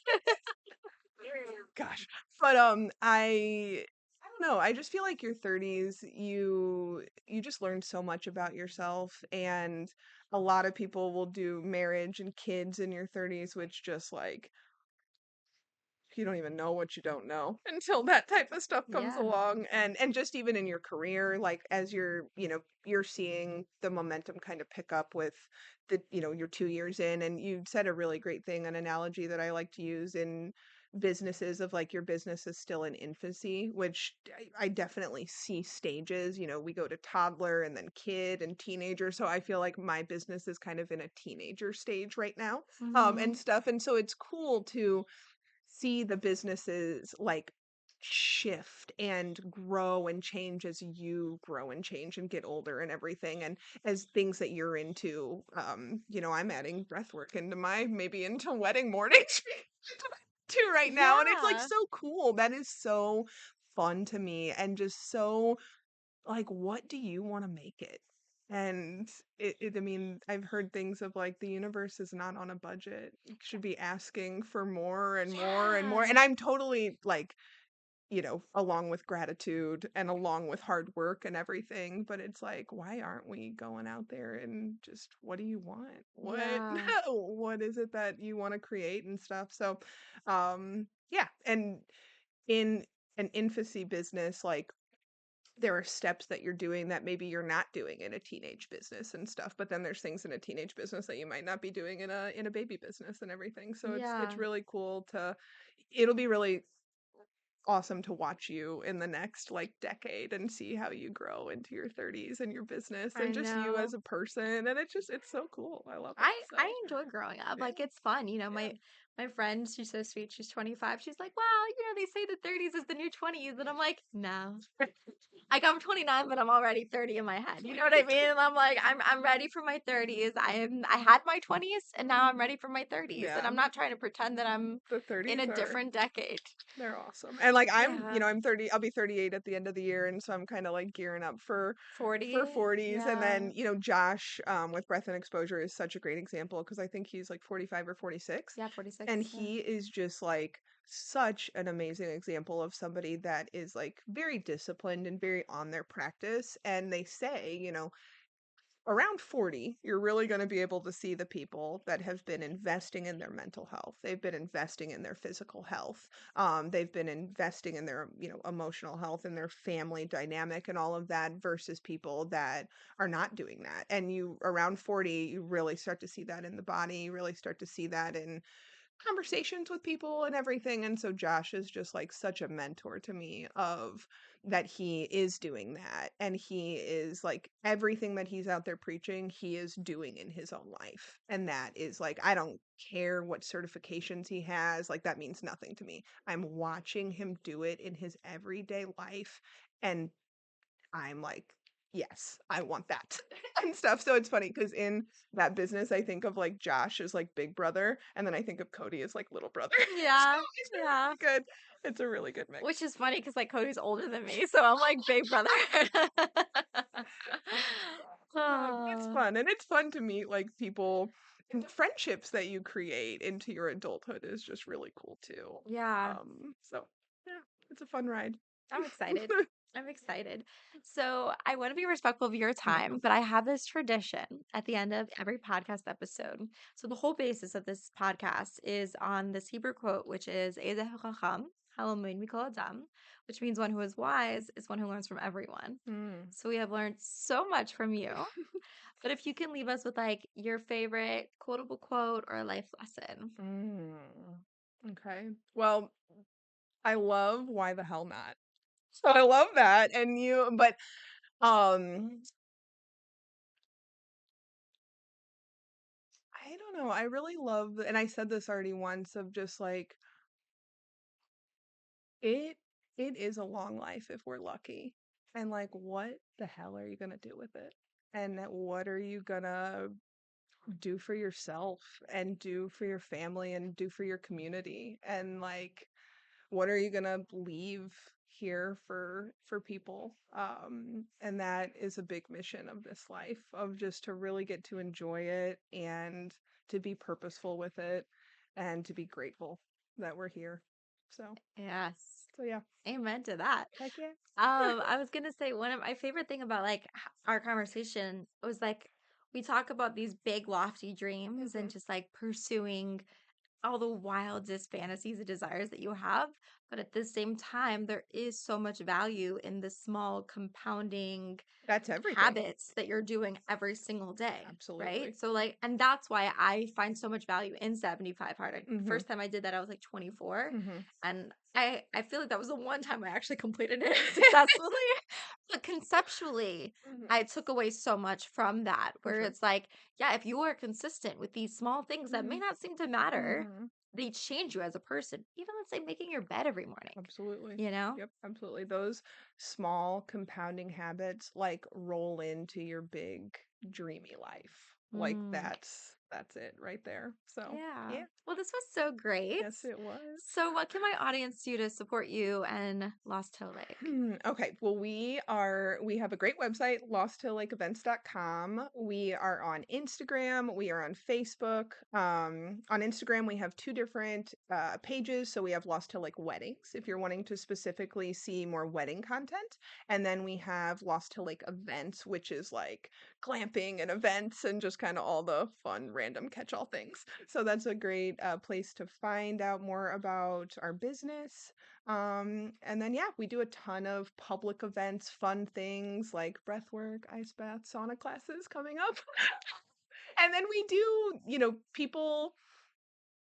gosh. But I don't know. I just feel like your 30s you just learn so much about yourself and a lot of people will do marriage and kids in your 30s which just like you don't even know what you don't know until that type of stuff comes Yeah. along and just even in your career like as you're seeing the momentum kind of pick up with you're 2 years in and you said a really great thing an analogy that I like to use in businesses of like your business is still in infancy which I definitely see stages we go to toddler and then kid and teenager so I feel like my business is kind of in a teenager stage right now and Hmm. stuff and so it's cool to see the businesses like shift and grow and change as you grow and change and get older and everything and as things that you're into I'm adding breathwork into my maybe into wedding mornings too right now and it's like Yeah. so cool that is so fun to me and just so like what do you want to make it and I mean I've heard things of like the universe is not on a budget you should be asking for more and more and more Yeah. and I'm totally like along with gratitude and along with hard work and everything but it's like why aren't we going out there and just what do you want what Yeah. what is it that you want to create and stuff so yeah and in an infancy business like there are steps that you're doing that maybe you're not doing in a teenage business and stuff but then there's things in a teenage business that you might not be doing in a baby business and everything so it's Yeah. really cool to it'll be really awesome to watch you in the next like decade and see how you grow into your 30s and your business I and just you as know. a person and it's so cool I love it I so enjoy growing up. yeah Like it's fun. yeah My friend, she's so sweet. She's 25. She's like, "Wow, they say the 30s is the new 20s." And I'm like, "No." Like I'm 29, but I'm already 30 in my head. You know what I mean? And I'm like, I'm ready for my 30s. I had my 20s and now I'm ready for my 30s. And Yeah. I'm not trying to pretend that I'm The in 30s a are different decade. they're awesome. And like Yeah. I'm 30, I'll be 38 at the end of the year, and so I'm kind of like gearing up for 40. 40s. And Yeah. then, Josh with Breath and Exposure is such a great example because I think he's like 45 or 46, Yeah, and 46. Yeah. he is just like such an amazing example of somebody that is like very disciplined and very on their practice. And they say, around 40, you're really going to be able to see the people that have been investing in their mental health. They've been investing in their physical health. They've been investing in their, emotional health and their family dynamic and all of that versus people that are not doing that. And around 40, you really start to see that in the body. You really start to see that in conversations with people and everything. And so Josh is just like such a mentor to me of that he is doing that. And he is like everything that he's out there preaching, he is doing in his own life. And that is like, I don't care what certifications he has. Like, that means nothing to me. I'm watching him do it in his everyday life. And I'm like, yes, I want that and stuff. So it's funny because in that business, I think of like Josh as like big brother, and then I think of Cody as like little brother. So Yeah. it's a Yeah. really good. It's a really good mix. Which is funny because like Cody's older than me, so I'm like big brother. But it's Oh, fun, and it's fun to meet like people, and the friendships that you create into your adulthood is just really cool too. yeah. So yeah, it's a fun ride. I'm excited. I'm excited. So I want to be respectful of your time, but I have this tradition at the end of every podcast episode. So the whole basis of this podcast is on this Hebrew quote, which is "Ezeh chacham halamoin mikol adam," which means one who is wise is one who learns from everyone. Mm. So we have learned so much from you. But if you can leave us with like your favorite quotable quote or a life lesson. Mm. Okay. Well, I love why the hell not. So I love that. But um I don't know. I really love, and I said this already once, of just like it it is a long life if we're lucky. And like, what the hell are you going to do with it? And what are you going to do for yourself and do for your family and do for your community? And like, what are you gonna leave here for people? And that is a big mission of this life, of just to really get to enjoy it and to be purposeful with it and to be grateful that we're here. Yes. So yeah, Amen to that. heck yeah. I was gonna say one of my favorite thing about like our conversation was like we talk about these big lofty dreams and Hmm. just like pursuing all the wildest fantasies and desires that you have. But at the same time, there is so much value in the small compounding That's everything. habits that you're doing every single day, right? Absolutely. So like, and that's why I find so much value in 75 hard. The Hmm. first time I did that, I was like 24, Hmm. and I feel like that was the one time I actually completed it successfully. But conceptually, Hmm. I took away so much from that, For where sure. it's like, yeah, if you are consistent with these small things that may Hmm. not seem to matter, Hmm. they change you as a person. Even let's say making your bed every morning, Absolutely. you know? Yep, absolutely. Those small compounding habits like roll into your big dreamy life. Like Mm. that's it right there. So, Yeah. yeah. Well, this was so great. Yes, it was. So, what can my audience do to support you and Lost Hill Lake? Okay. Well, we have a great website, losthilllakeevents.com. We are on Instagram, we are on Facebook. On Instagram, we have two different pages. So we have Lost Hill Lake Weddings if you're wanting to specifically see more wedding content. And then we have Lost Hill Lake Events, which is like glamping and events and just kind of all the fun random catch-all things. So that's a great place to find out more about our business. And then yeah, we do a ton of public events, fun things like breathwork, ice bath, sauna classes coming up. And then we do, people,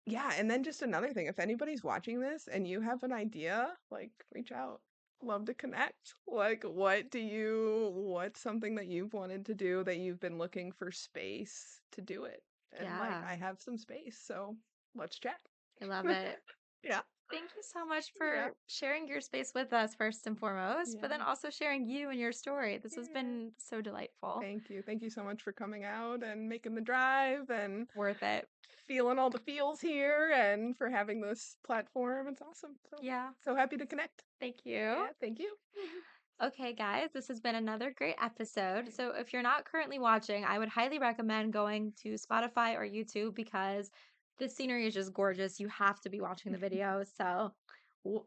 yeah, and then just another thing, if anybody's watching this and you have an idea, like reach out. Love to connect. Like what's something that you've wanted to do that you've been looking for space to do it? And like Yeah. I have some space, so let's chat. I love it. Yeah. Thank you so much Yeah. for sharing your space with us first and foremost, but then Yeah. also sharing you and your story. This has Yeah. been so delightful. Thank you. Thank you so much for coming out and making the drive and Worth it. feeling all the feels here and for having this platform. It's awesome. Yeah. So happy to connect. Thank you. Yeah, thank you. Okay, guys, this has been another great episode. So, if you're not currently watching, I would highly recommend going to Spotify or YouTube because the scenery is just gorgeous. You have to be watching the video. So,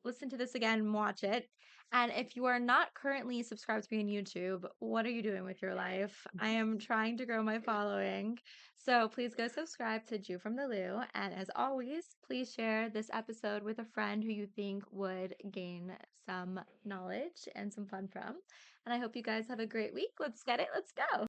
listen to this again and watch it. And if you are not currently subscribed to me on YouTube, what are you doing with your life? I am trying to grow my following. So please go subscribe to Jew from the Lou. And as always, please share this episode with a friend who you think would gain some knowledge and some fun from. And I hope you guys have a great week. Let's get it. Let's go.